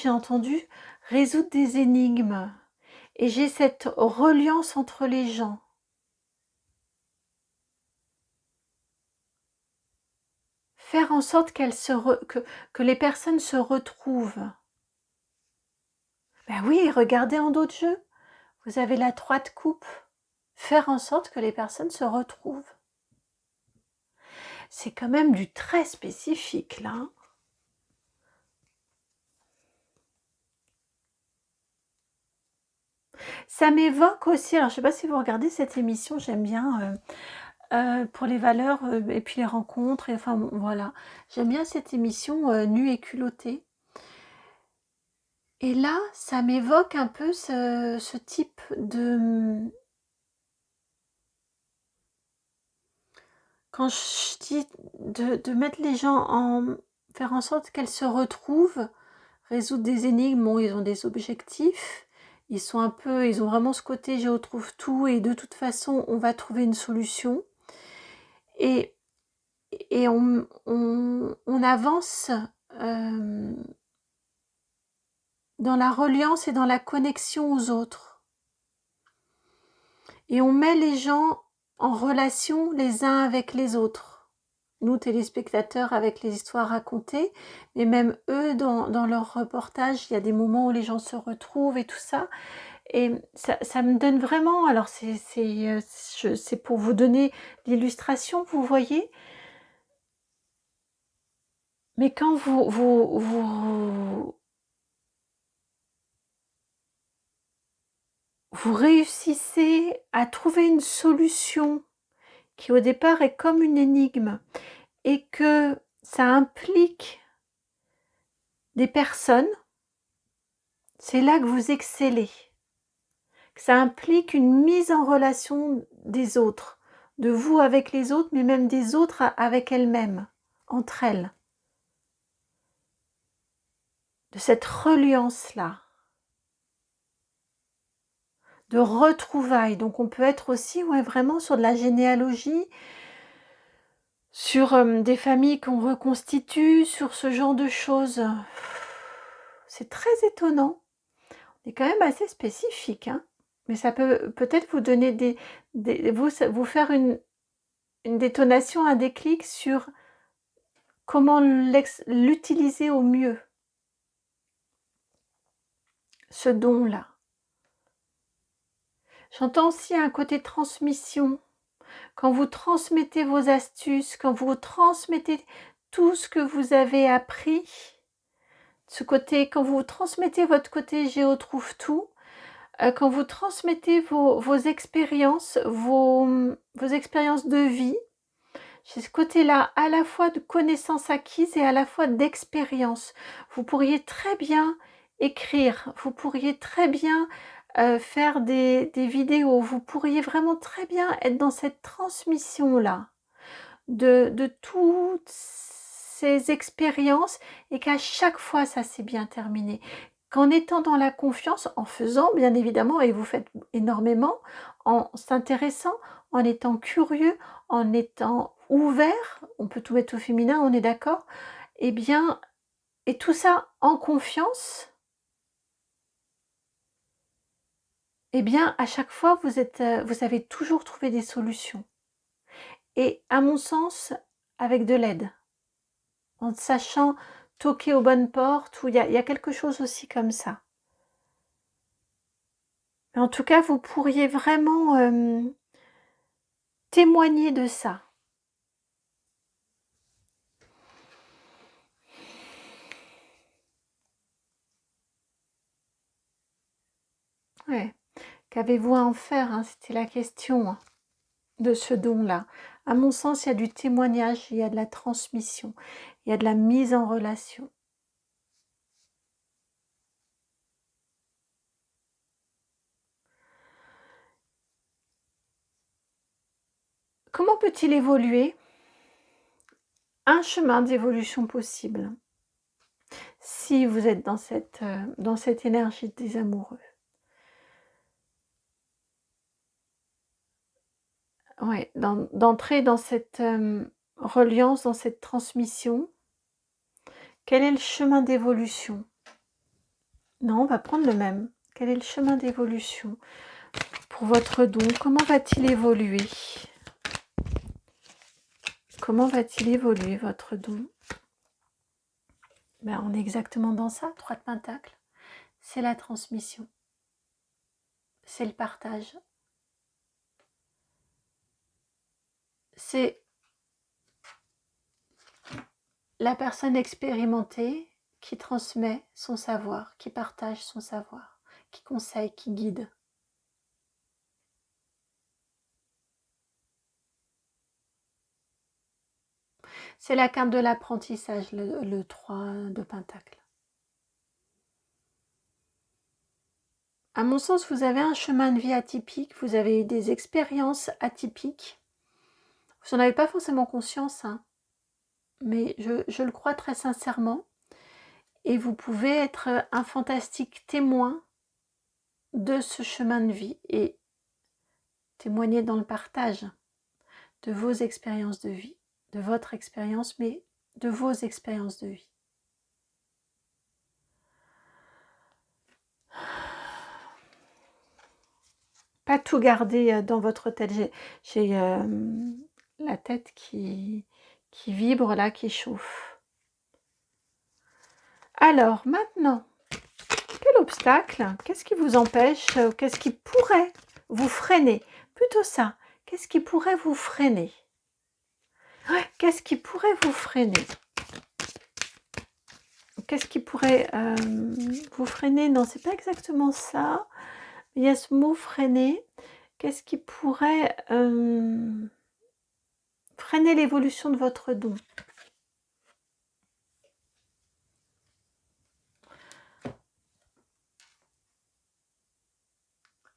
résoudre des énigmes. Et j'ai cette reliance entre les gens. Faire en sorte que les personnes se retrouvent. Ben oui, regardez en d'autres jeux. Vous avez la 3 de coupe. Faire en sorte que les personnes se retrouvent. C'est quand même du très spécifique là. Ça m'évoque aussi, alors je ne sais pas si vous regardez cette émission, j'aime bien pour les valeurs et puis les rencontres, et enfin voilà. J'aime bien cette émission Nue et culottée. Et là, ça m'évoque un peu ce type de... Quand je dis de mettre les gens en... faire en sorte qu'elles se retrouvent, résoudre des énigmes, bon, ils ont des objectifs, ils sont un peu... Ils ont vraiment ce côté « je retrouve tout et de toute façon, on va trouver une solution ». Et on avance dans la reliance et dans la connexion aux autres. Et on met les gens en relation les uns avec les autres. Nous, téléspectateurs, avec les histoires racontées, mais même eux, dans leur reportage, il y a des moments où les gens se retrouvent et tout ça. Et ça me donne vraiment... Alors, c'est pour vous donner l'illustration, vous voyez. Mais quand vous réussissez à trouver une solution qui au départ est comme une énigme et que ça implique des personnes, c'est là que vous excellez. Que ça implique une mise en relation des autres, de vous avec les autres, mais même des autres avec elles-mêmes, entre elles. De cette reliance-là. De retrouvailles. Donc on peut être aussi vraiment sur de la généalogie, sur des familles qu'on reconstitue, sur ce genre de choses. C'est très étonnant. C'est quand même assez spécifique, hein. Mais ça peut peut-être vous donner vous faire une détonation, un déclic sur comment l'utiliser au mieux, ce don-là. J'entends aussi un côté transmission. Quand vous transmettez vos astuces, quand vous transmettez tout ce que vous avez appris, ce côté, quand vous transmettez votre côté géo trouve tout, quand vous transmettez vos expériences, vos expériences de vie, j'ai ce côté-là à la fois de connaissances acquises et à la fois d'expérience. Vous pourriez très bien écrire, vous pourriez très bien faire des vidéos, vous pourriez vraiment très bien être dans cette transmission-là de toutes ces expériences et qu'à chaque fois ça s'est bien terminé. Qu'en étant dans la confiance, en faisant bien évidemment, et vous faites énormément, en s'intéressant, en étant curieux, en étant ouvert, on peut tout mettre au féminin, on est d'accord, et bien, et tout ça en confiance, et bien à chaque fois vous avez toujours trouvé des solutions. Et à mon sens, avec de l'aide. En sachant toquer aux bonnes portes, ou il y a quelque chose aussi comme ça. Mais en tout cas, vous pourriez vraiment témoigner de ça. Ouais. Qu'avez-vous à en faire, hein, c'était la question, hein, de ce don-là. À mon sens, il y a du témoignage, il y a de la transmission, il y a de la mise en relation. Comment peut-il évoluer? Un chemin d'évolution possible, si vous êtes dans cette énergie des amoureux. Ouais, d'entrer dans cette reliance, dans cette transmission. Quel est le chemin d'évolution? Non, on va prendre le même. Quel est le chemin d'évolution pour votre don? Comment va-t-il évoluer? Comment va-t-il évoluer, votre don? Ben, on est exactement dans ça, 3 de Pentacles. C'est la transmission. C'est le partage. C'est la personne expérimentée qui transmet son savoir, qui partage son savoir, qui conseille, qui guide. C'est la carte de l'apprentissage, le 3 de Pentacle. À mon sens, vous avez un chemin de vie atypique, vous avez eu des expériences atypiques. Vous n'en avez pas forcément conscience, hein, mais je le crois très sincèrement. Et vous pouvez être un fantastique témoin de ce chemin de vie et témoigner dans le partage de vos expériences de vie, de votre expérience, mais de vos expériences de vie. Pas tout garder dans votre tête. J'ai la tête qui vibre là, qui chauffe. Alors maintenant, quel obstacle? Qu'est-ce qui vous empêche? Qu'est-ce qui pourrait vous freiner? Plutôt ça. Qu'est-ce qui pourrait vous freiner? Ouais, qu'est-ce qui pourrait vous freiner? Qu'est-ce qui pourrait vous freiner? Non, c'est pas exactement ça. Il y a ce mot freiner. Qu'est-ce qui pourrait freiner l'évolution de votre don?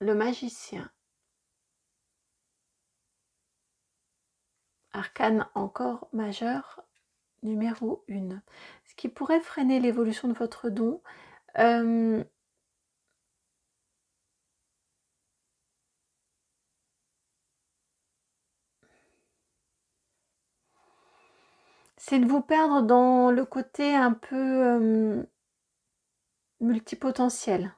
Le magicien. Arcane encore majeur, numéro 1. Ce qui pourrait freiner l'évolution de votre don, c'est de vous perdre dans le côté un peu multipotentiel.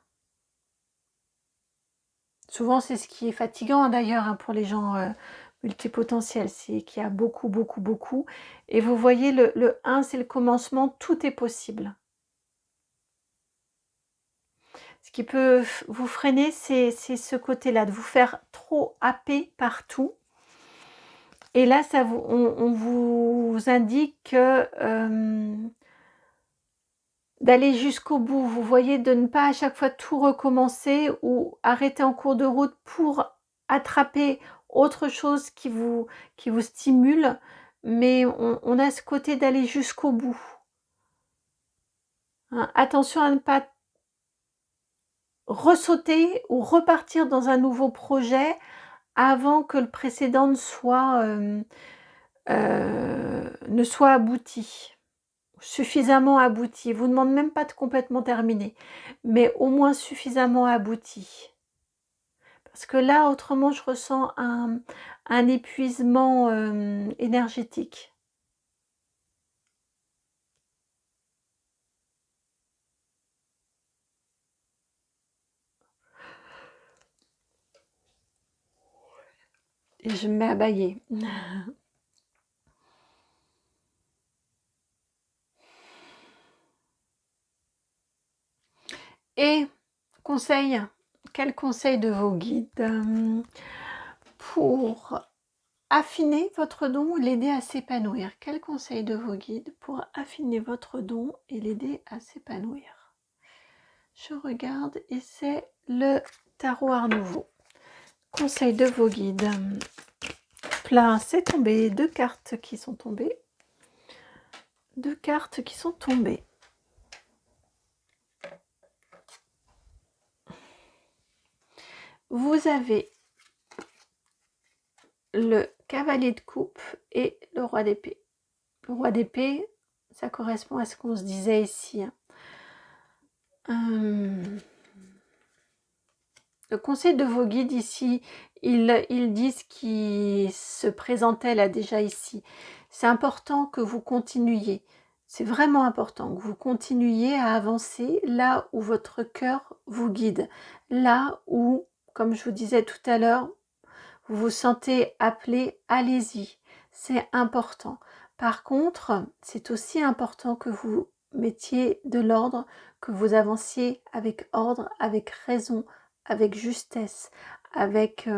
Souvent, c'est ce qui est fatigant d'ailleurs, hein, pour les gens multipotentiels, c'est qu'il y a beaucoup, beaucoup, beaucoup. Et vous voyez, le 1, c'est le commencement, tout est possible. Ce qui peut vous freiner, c'est ce côté-là, de vous faire trop happer partout. Et là, on vous indique que d'aller jusqu'au bout. Vous voyez, de ne pas à chaque fois tout recommencer ou arrêter en cours de route pour attraper autre chose qui vous stimule, mais on a ce côté d'aller jusqu'au bout. Hein. Attention à ne pas ressauter ou repartir dans un nouveau projet avant que le précédent ne soit abouti, suffisamment abouti. Je vous demande même pas de complètement terminer, mais au moins suffisamment abouti. Parce que là, autrement, je ressens un épuisement énergétique. Et je me mets à bâiller. Et conseil, quel conseil de vos guides pour affiner votre don et l'aider à s'épanouir? Quel conseil de vos guides pour affiner votre don et l'aider à s'épanouir? Je regarde et c'est le tarot Art Nouveau. Conseil de vos guides. Là, c'est tombé. 2 cartes qui sont tombées. 2 cartes qui sont tombées. Vous avez le cavalier de coupe et le roi d'épée. Le roi d'épée, ça correspond à ce qu'on se disait ici. Le conseil de vos guides ici, ils disent qu'ils se présentaient là déjà ici. C'est important que vous continuiez. C'est vraiment important que vous continuiez à avancer là où votre cœur vous guide. Là où, comme je vous disais tout à l'heure, vous vous sentez appelé, allez-y. C'est important. Par contre, c'est aussi important que vous mettiez de l'ordre, que vous avanciez avec ordre, avec raison, avec justesse, avec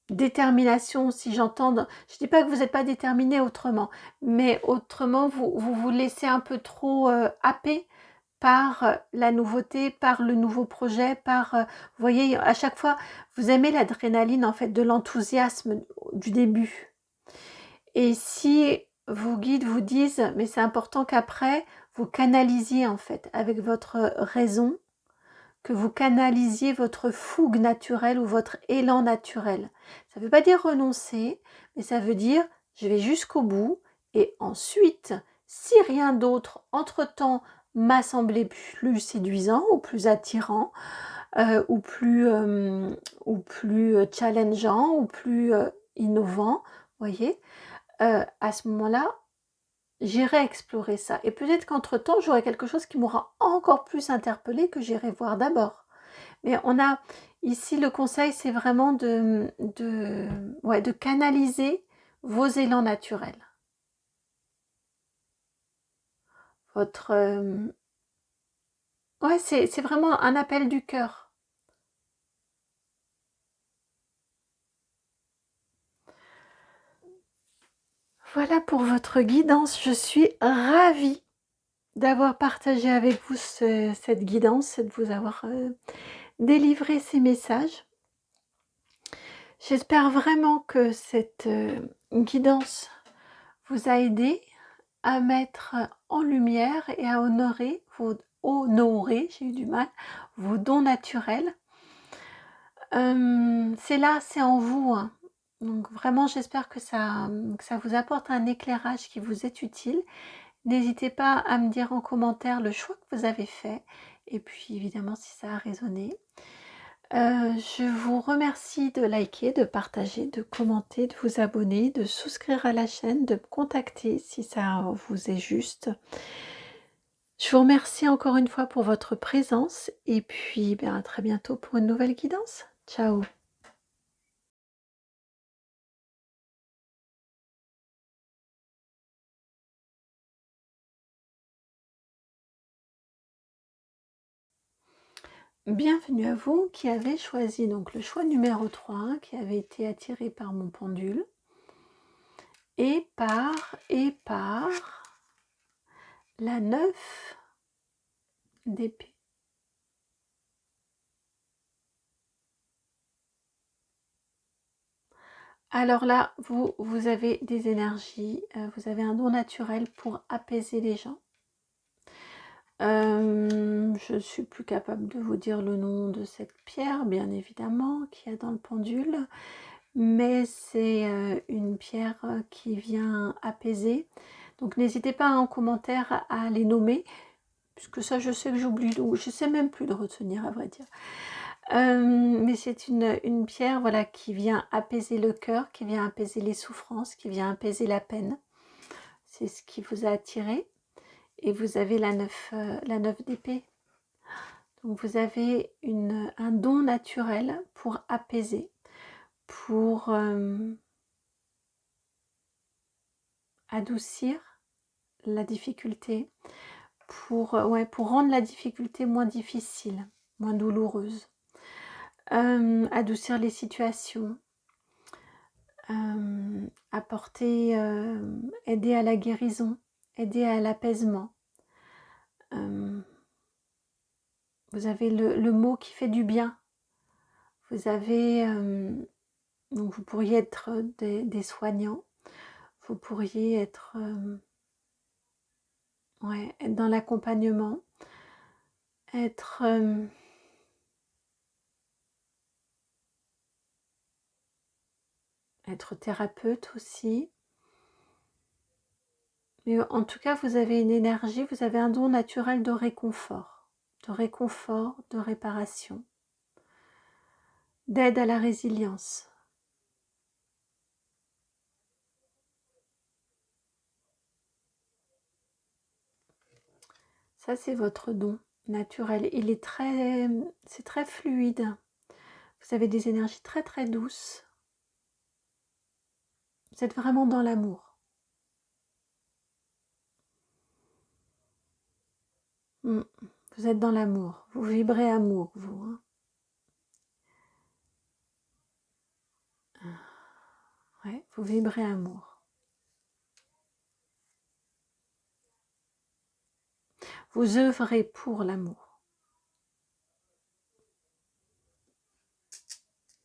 détermination, si j'entends. Je ne dis pas que vous n'êtes pas déterminé autrement, mais autrement, vous laissez un peu trop happer par la nouveauté, par le nouveau projet, vous voyez, à chaque fois, vous aimez l'adrénaline, en fait, de l'enthousiasme du début. Et si vos guides vous disent, mais c'est important qu'après, vous canalisiez, en fait, avec votre raison, que vous canalisiez votre fougue naturelle ou votre élan naturel. Ça ne veut pas dire renoncer, mais ça veut dire, je vais jusqu'au bout, et ensuite, si rien d'autre, entre-temps, m'a semblé plus séduisant ou plus attirant ou plus challengeant ou plus innovant, voyez, à ce moment-là, j'irai explorer ça. Et peut-être qu'entre-temps, j'aurai quelque chose qui m'aura encore plus interpellé que j'irai voir d'abord. Mais on a ici le conseil, c'est vraiment de canaliser vos élans naturels. Votre ouais, c'est vraiment un appel du cœur. Voilà pour votre guidance. Je suis ravie d'avoir partagé avec vous cette guidance, de vous avoir délivré ces messages. J'espère vraiment que cette guidance vous a aidé à mettre en lumière et à honorer j'ai eu du mal, vos dons naturels. C'est là, c'est en vous. Hein. Donc vraiment, j'espère que ça vous apporte un éclairage qui vous est utile. N'hésitez pas à me dire en commentaire le choix que vous avez fait et puis évidemment si ça a résonné. Je vous remercie de liker, de partager, de commenter, de vous abonner, de souscrire à la chaîne, de me contacter si ça vous est juste. Je vous remercie encore une fois pour votre présence et puis à très bientôt pour une nouvelle guidance. Ciao! Bienvenue à vous qui avez choisi donc le choix numéro 3, qui avait été attiré par mon pendule et par la 9 d'épée. Alors là, vous avez des énergies, vous avez un don naturel pour apaiser les gens. Je ne suis plus capable de vous dire le nom de cette pierre, bien évidemment, qu'il y a dans le pendule, mais c'est une pierre qui vient apaiser. Donc n'hésitez pas en commentaire à les nommer, puisque ça je sais que j'oublie, donc je ne sais même plus de retenir à vrai dire. Mais c'est une pierre voilà, qui vient apaiser le cœur, qui vient apaiser les souffrances, qui vient apaiser la peine. C'est ce qui vous a attiré. Et vous avez la 9 d'épée. Donc vous avez un don naturel pour apaiser, pour adoucir la difficulté, pour rendre la difficulté moins difficile, moins douloureuse, adoucir les situations, apporter, aider à la guérison, aider à l'apaisement. Vous avez le mot qui fait du bien. Vous avez, donc vous pourriez être des soignants, vous pourriez être, être dans l'accompagnement, être thérapeute aussi. Mais en tout cas, vous avez une énergie, vous avez un don naturel de réconfort, de réparation, d'aide à la résilience. Ça, c'est votre don naturel. C'est très fluide. Vous avez des énergies très très douces. Vous êtes vraiment dans l'amour. Vous êtes dans l'amour. Vous vibrez amour, vous. Ouais, vous vibrez amour. Vous œuvrez pour l'amour.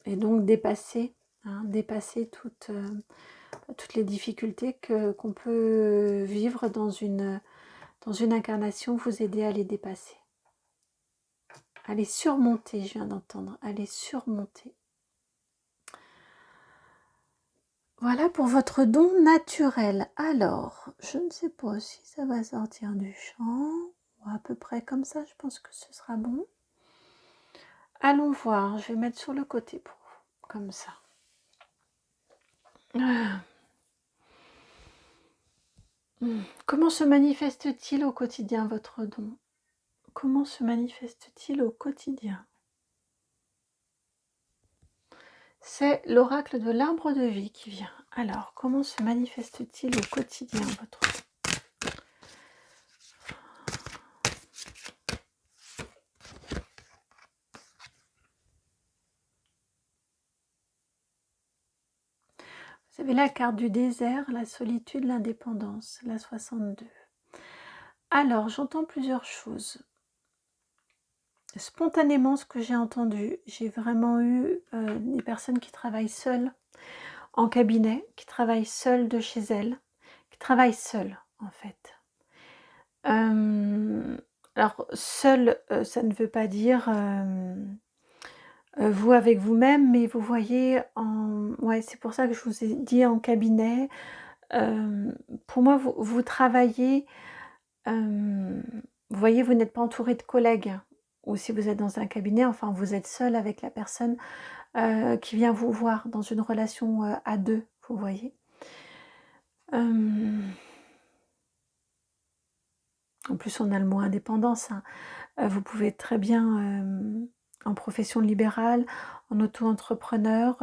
Et donc dépasser toutes les difficultés qu'on peut vivre dans une incarnation, vous aider à les dépasser. À les surmonter, je viens d'entendre, à les surmonter. Voilà pour votre don naturel. Alors, je ne sais pas si ça va sortir du champ. À peu près comme ça, je pense que ce sera bon. Allons voir, je vais mettre sur le côté pour vous, comme ça. Comment se manifeste-t-il au quotidien votre don? Comment se manifeste-t-il au quotidien? C'est l'oracle de l'arbre de vie qui vient. Alors, comment se manifeste-t-il au quotidien votre don? Vous avez la carte du désert, la solitude, l'indépendance, la 62. Alors, j'entends plusieurs choses. Spontanément, ce que j'ai entendu, j'ai vraiment eu des personnes qui travaillent seules en cabinet, qui travaillent seules de chez elles, qui travaillent seules en fait. Alors, seule, ça ne veut pas dire vous avec vous-même, mais vous voyez, ouais, c'est pour ça que je vous ai dit en cabinet. Pour moi, vous travaillez, vous voyez, vous n'êtes pas entouré de collègues, ou si vous êtes dans un cabinet, enfin, vous êtes seul avec la personne qui vient vous voir dans une relation à deux, vous voyez. En plus, on a le mot indépendance. Hein. Vous pouvez très bien en profession libérale, en auto-entrepreneur.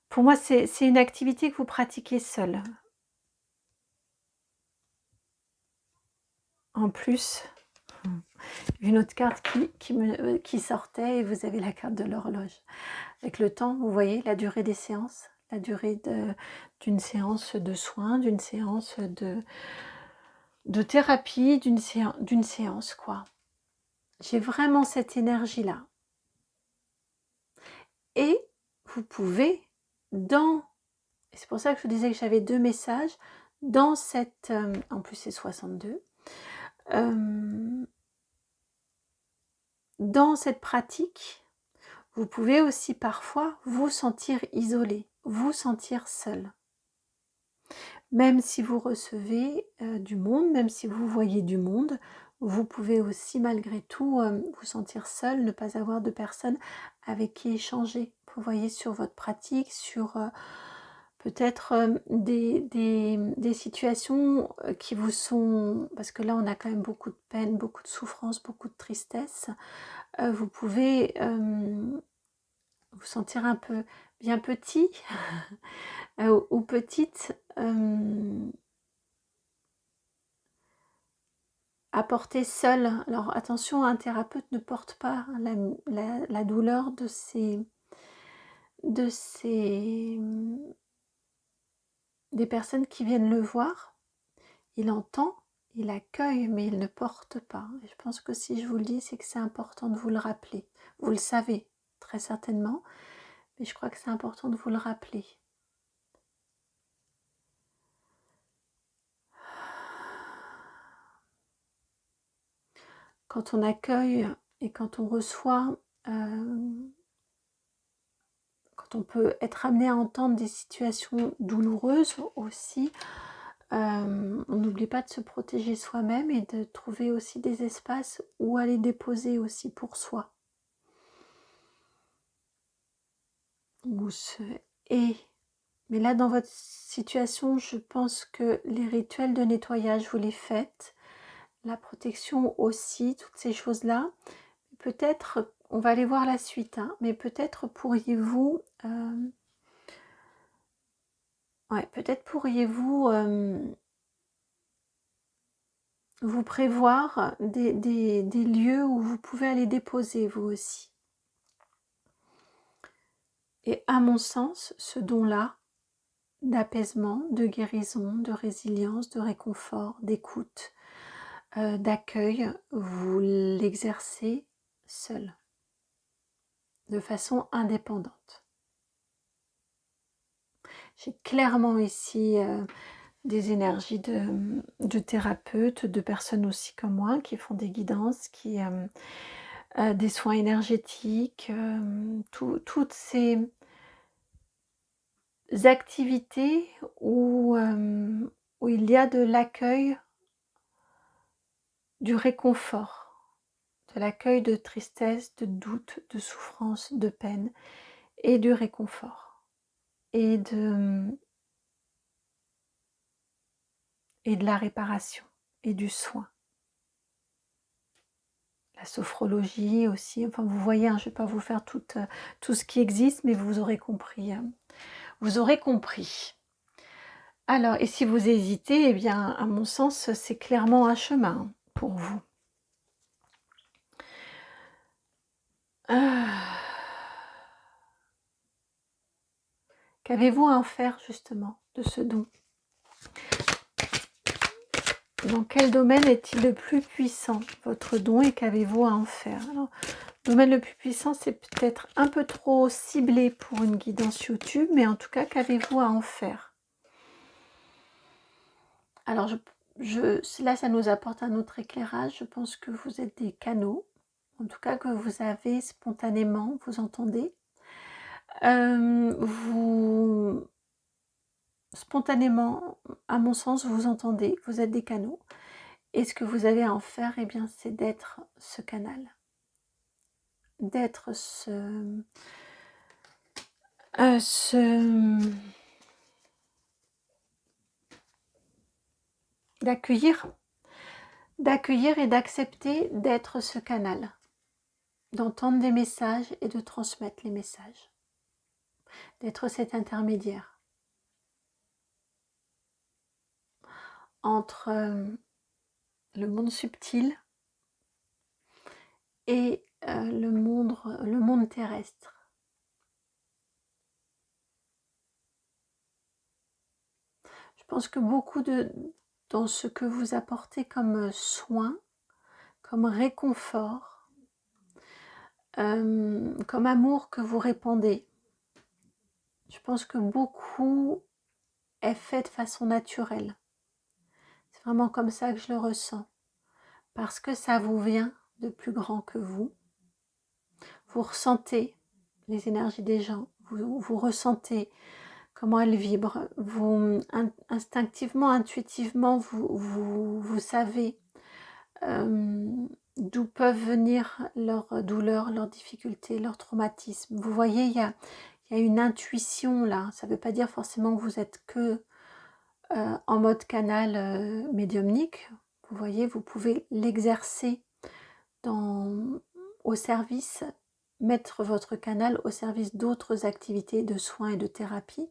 Pour moi, c'est une activité que vous pratiquez seul. En plus, Une autre carte qui sortait et vous avez la carte de l'horloge. Avec le temps, vous voyez la durée des séances, la durée d'une séance de soins, d'une séance de thérapie, d'une séance quoi. J'ai vraiment cette énergie-là. Et vous pouvez, c'est pour ça que je vous disais que j'avais 2 messages, dans cette, en plus c'est 62, dans cette pratique, vous pouvez aussi parfois vous sentir isolé, vous sentir seul. Même si vous recevez du monde, même si vous voyez du monde, vous pouvez aussi malgré tout vous sentir seul, ne pas avoir de personnes avec qui échanger. Vous voyez sur votre pratique, sur peut-être des situations qui vous sont... Parce que là on a quand même beaucoup de peine, beaucoup de souffrance, beaucoup de tristesse. Vous pouvez vous sentir un peu bien petit ou petite, à porter seul. Alors attention, un thérapeute ne porte pas la douleur des personnes qui viennent le voir. Il entend, il accueille, mais il ne porte pas. Et je pense que si je vous le dis, c'est que c'est important de vous le rappeler. Vous le savez, très certainement, mais je crois que c'est important de vous le rappeler. Quand on accueille et quand on reçoit, quand on peut être amené à entendre des situations douloureuses aussi, on n'oublie pas de se protéger soi-même et de trouver aussi des espaces où aller déposer aussi pour soi. Mais là dans votre situation, je pense que les rituels de nettoyage, vous les faites, la protection aussi, toutes ces choses-là. Peut-être, on va aller voir la suite, hein, mais peut-être pourriez-vous... peut-être pourriez-vous vous prévoir des lieux où vous pouvez aller déposer vous aussi. Et à mon sens, ce don-là, d'apaisement, de guérison, de résilience, de réconfort, d'écoute, d'accueil, vous l'exercez seul, de façon indépendante. J'ai clairement ici des énergies de thérapeutes, de personnes aussi comme moi qui font des guidances, des soins énergétiques, toutes ces activités où il y a de l'accueil, du réconfort, de l'accueil de tristesse, de doute, de souffrance, de peine et du réconfort et de la réparation et du soin. La sophrologie aussi, enfin vous voyez, hein, je ne vais pas vous faire tout ce qui existe, mais vous aurez compris. Vous aurez compris. Alors, et si vous hésitez, eh bien, à mon sens, c'est clairement un chemin pour vous. Qu'avez-vous à en faire justement de ce don? Dans quel domaine est-il le plus puissant, votre don, et qu'avez-vous à en faire? Alors, le domaine le plus puissant, c'est peut-être un peu trop ciblé pour une guidance YouTube, mais en tout cas, qu'avez-vous à en faire? Alors, là, ça nous apporte un autre éclairage. Je pense que vous êtes des canaux, en tout cas que vous avez spontanément, vous entendez. Vous, spontanément, à mon sens, vous entendez, vous êtes des canaux. Et ce que vous avez à en faire, eh bien, c'est d'être ce canal. D'être d'accueillir et d'accepter d'être ce canal, d'entendre des messages et de transmettre les messages, d'être cet intermédiaire entre le monde subtil et le monde terrestre. Je pense que beaucoup dans ce que vous apportez comme soin, comme réconfort, comme amour que vous répandez, je pense que beaucoup est fait de façon naturelle. C'est vraiment comme ça que je le ressens. Parce que ça vous vient de plus grand que vous. Vous ressentez les énergies des gens. Vous ressentez comment elles vibrent. Instinctivement, intuitivement, vous savez d'où peuvent venir leurs douleurs, leurs difficultés, leurs traumatismes. Vous voyez, il y a une intuition là. Ça ne veut pas dire forcément que vous êtes que en mode canal médiumnique. Vous voyez, vous pouvez l'exercer au service, mettre votre canal au service d'autres activités de soins et de thérapie.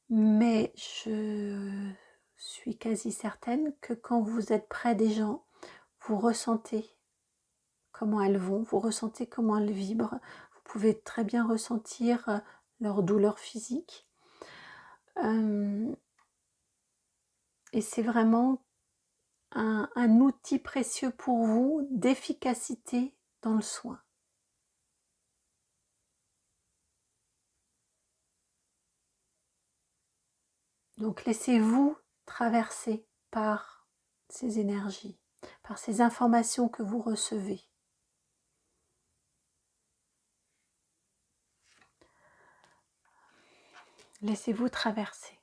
Mais je suis quasi certaine que quand vous êtes près des gens, vous ressentez comment elles vont, vous ressentez comment elles vibrent. Vous pouvez très bien ressentir leur douleur physique. Et c'est vraiment un outil précieux pour vous d'efficacité dans le soin. Donc laissez-vous traverser par ces énergies, par ces informations que vous recevez. Laissez-vous traverser.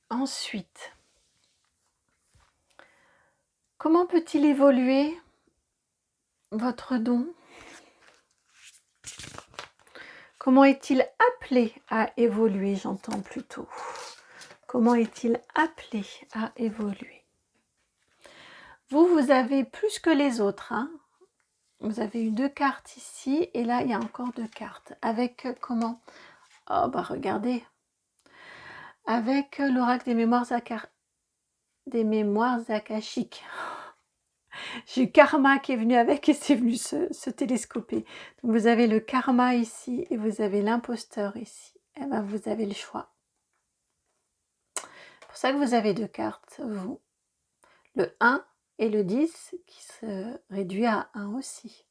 Ensuite, comment peut-il évoluer votre don? Comment est-il appelé à évoluer, j'entends plutôt. Comment est-il appelé à évoluer? Vous avez plus que les autres. Hein, vous avez eu 2 cartes ici et là, il y a encore 2 cartes. Avec comment? Oh, bah regardez. Avec l'oracle des mémoires akashiques. J'ai eu karma qui est venu avec et c'est venu se télescoper. Donc vous avez le karma ici et vous avez l'imposteur ici. Et ben vous avez le choix. C'est pour ça que vous avez 2 cartes, vous. Le 1 et le 10 qui se réduit à 1 aussi.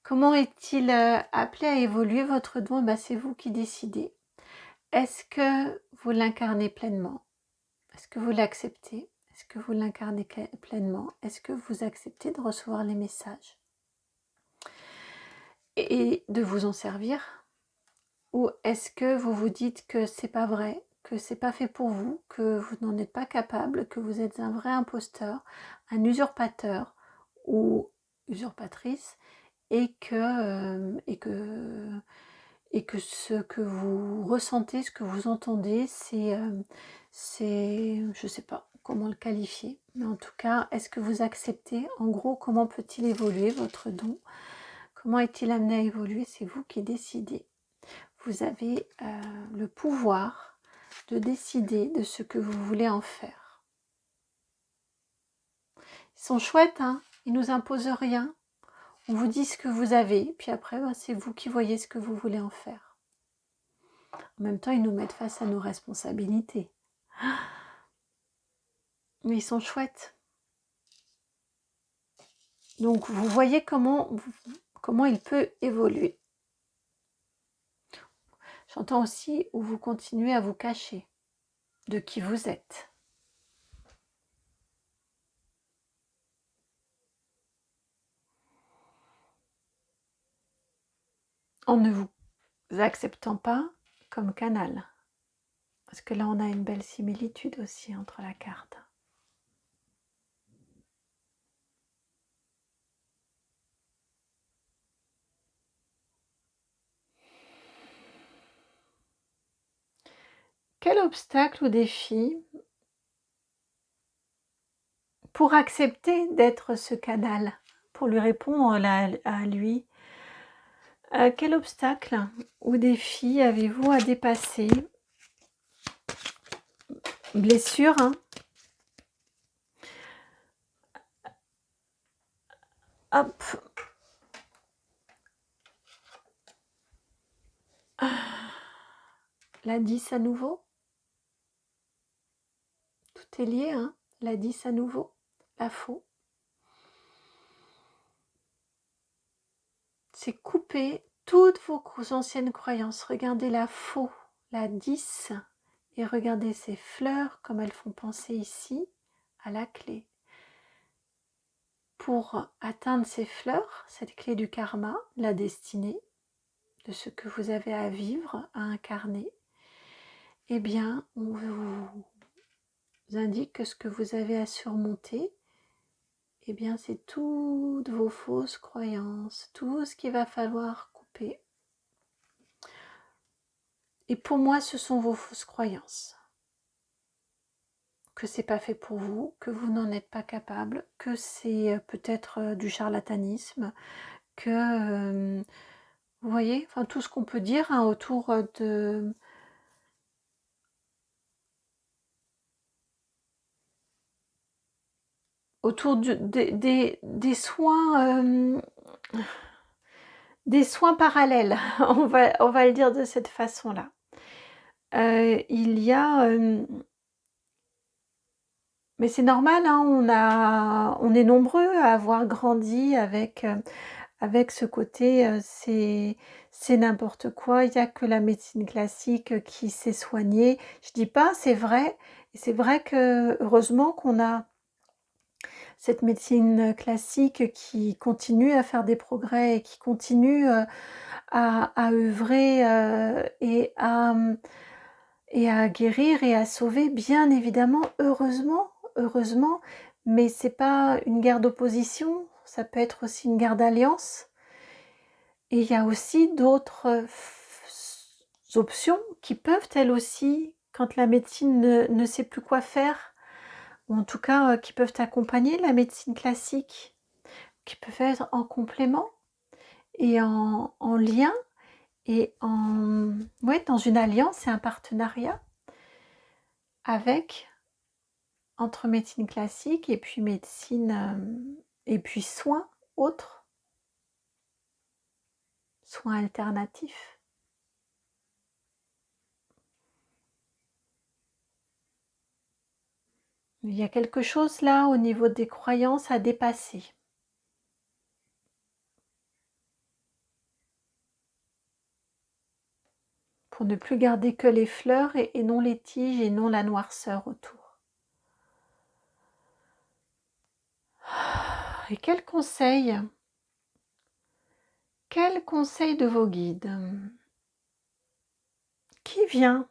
Comment est-il appelé à évoluer votre don? Ben, c'est vous qui décidez. Est-ce que vous l'incarnez pleinement? Est-ce que vous l'acceptez? Est-ce que vous l'incarnez pleinement? Est-ce que vous acceptez de recevoir les messages et de vous en servir? Ou est-ce que vous vous dites que c'est pas vrai, que c'est pas fait pour vous, que vous n'en êtes pas capable, que vous êtes un vrai imposteur, un usurpateur ou usurpatrice et que ce que vous ressentez, ce que vous entendez, c'est, je ne sais pas comment le qualifier, mais en tout cas, est-ce que vous acceptez? En gros, comment peut-il évoluer votre don? Comment est-il amené à évoluer? C'est vous qui décidez. Vous avez le pouvoir de décider de ce que vous voulez en faire. Ils sont chouettes, hein? Ils ne nous imposent rien. On vous dit ce que vous avez, puis après, ben, c'est vous qui voyez ce que vous voulez en faire. En même temps, ils nous mettent face à nos responsabilités. Mais ils sont chouettes. Donc, vous voyez comment il peut évoluer. J'entends aussi où vous continuez à vous cacher de qui vous êtes. En ne vous acceptant pas comme canal. Parce que là, on a une belle similitude aussi entre la carte. Quel obstacle ou défi pour accepter d'être ce canal, pour lui répondre à lui? Quel obstacle ou défi avez-vous à dépasser? Blessure, hein? Hop. La 10 à nouveau. Tout est lié, hein. La 10 à nouveau. La faux. C'est couper toutes vos anciennes croyances. Regardez la faux, la 10, et regardez ces fleurs comme elles font penser ici à la clé. Pour atteindre ces fleurs, cette clé du karma, la destinée, de ce que vous avez à vivre, à incarner, eh bien, on vous indique que ce que vous avez à surmonter, eh bien, c'est toutes vos fausses croyances, tout ce qu'il va falloir couper. Et pour moi, ce sont vos fausses croyances. Que c'est pas fait pour vous, que vous n'en êtes pas capable, que c'est peut-être du charlatanisme, que vous voyez, enfin tout ce qu'on peut dire hein, autour des soins parallèles, on va le dire de cette façon-là. Il y a mais c'est normal, hein, on est nombreux à avoir grandi avec ce côté, c'est n'importe quoi, il n'y a que la médecine classique qui sait soigner. Je dis pas, c'est vrai, et c'est vrai que heureusement qu'on a cette médecine classique qui continue à faire des progrès et qui continue à œuvrer et à guérir et à sauver, bien évidemment, heureusement, mais c'est pas une guerre d'opposition, ça peut être aussi une guerre d'alliance. Et il y a aussi d'autres options qui peuvent elles aussi, quand la médecine ne sait plus quoi faire, ou en tout cas qui peuvent accompagner la médecine classique, qui peuvent être en complément et en lien et dans une alliance et un partenariat entre médecine classique et puis médecine et puis soins autres, soins alternatifs. Il y a quelque chose là au niveau des croyances à dépasser. Pour ne plus garder que les fleurs et non les tiges et non la noirceur autour. Et quel conseil de vos guides qui vient?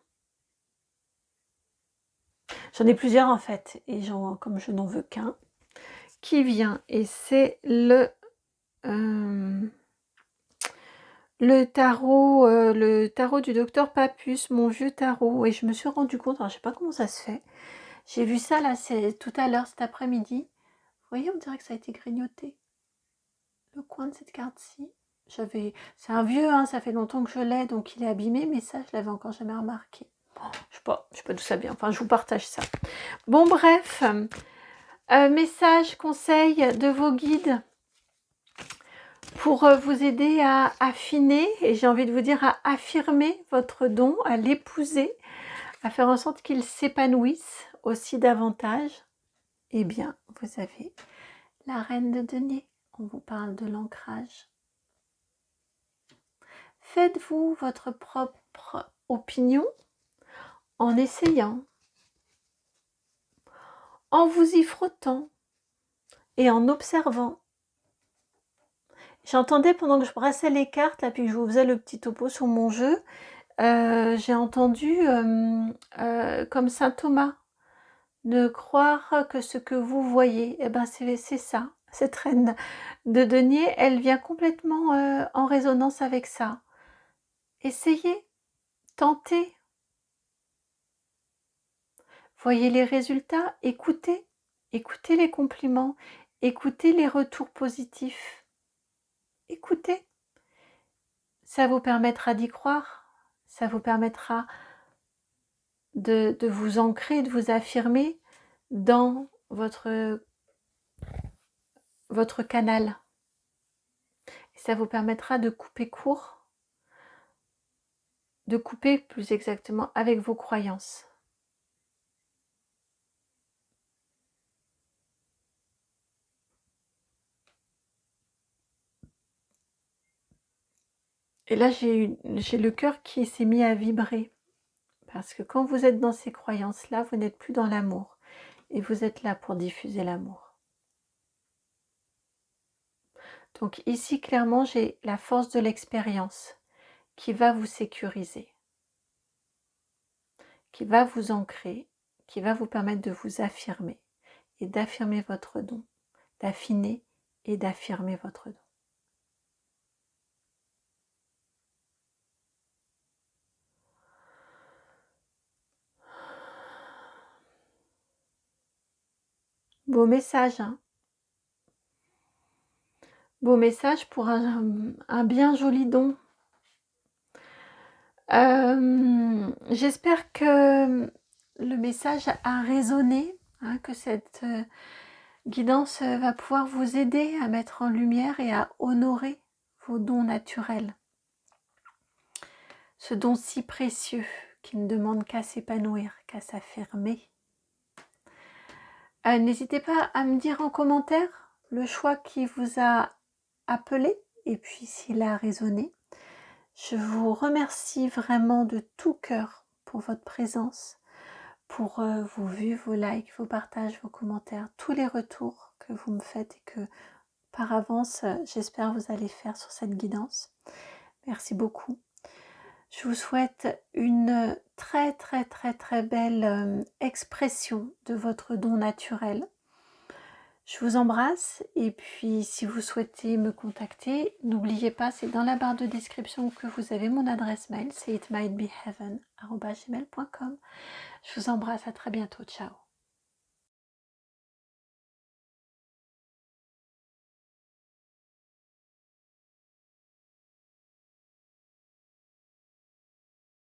J'en ai plusieurs en fait, et comme je n'en veux qu'un, qui vient, et c'est le tarot du docteur Papus, mon vieux tarot, et je me suis rendu compte, alors je sais pas comment ça se fait, j'ai vu ça là, c'est tout à l'heure cet après-midi, vous voyez, on dirait que ça a été grignoté, le coin de cette carte-ci, c'est un vieux, ça fait longtemps que je l'ai, donc il est abîmé, mais ça, je l'avais encore jamais remarqué. Bon, je sais pas d'où ça vient, enfin je vous partage ça. Bon bref, message, conseil de vos guides pour vous aider à affiner, et j'ai envie de vous dire à affirmer votre don, à l'épouser, à faire en sorte qu'il s'épanouisse aussi davantage. Eh bien, vous avez la reine de denier, on vous parle de l'ancrage. Faites-vous votre propre opinion en essayant, en vous y frottant et en observant. J'entendais pendant que je brassais les cartes, là, puis que je vous faisais le petit topo sur mon jeu, j'ai entendu comme saint Thomas, ne croire que ce que vous voyez. Eh ben c'est ça, cette reine de denier, elle vient complètement en résonance avec ça. Essayez, tentez, voyez les résultats, écoutez les compliments, écoutez les retours positifs, écoutez. Ça vous permettra d'y croire, ça vous permettra de vous ancrer, de vous affirmer dans votre canal. Ça vous permettra de couper court, de couper plus exactement avec vos croyances. Et là, j'ai le cœur qui s'est mis à vibrer. Parce que quand vous êtes dans ces croyances-là, vous n'êtes plus dans l'amour. Et vous êtes là pour diffuser l'amour. Donc ici, clairement, j'ai la force de l'expérience qui va vous sécuriser, qui va vous ancrer, qui va vous permettre de vous affirmer et d'affirmer votre don, d'affiner et d'affirmer votre don. Beau message, hein? Beau message pour un bien joli don. J'espère que le message a résonné, hein, que cette guidance va pouvoir vous aider à mettre en lumière et à honorer vos dons naturels. Ce don si précieux qui ne demande qu'à s'épanouir, qu'à s'affirmer. N'hésitez pas à me dire en commentaire le choix qui vous a appelé et puis s'il a résonné. Je vous remercie vraiment de tout cœur pour votre présence, pour vos vues, vos likes, vos partages, vos commentaires, tous les retours que vous me faites et que par avance, j'espère vous allez faire sur cette guidance. Merci beaucoup. Je vous souhaite une très très très très belle expression de votre don naturel. Je vous embrasse et puis si vous souhaitez me contacter, n'oubliez pas, c'est dans la barre de description que vous avez mon adresse mail, c'est itmightbeheaven@gmail.com. Je vous embrasse, à très bientôt, ciao.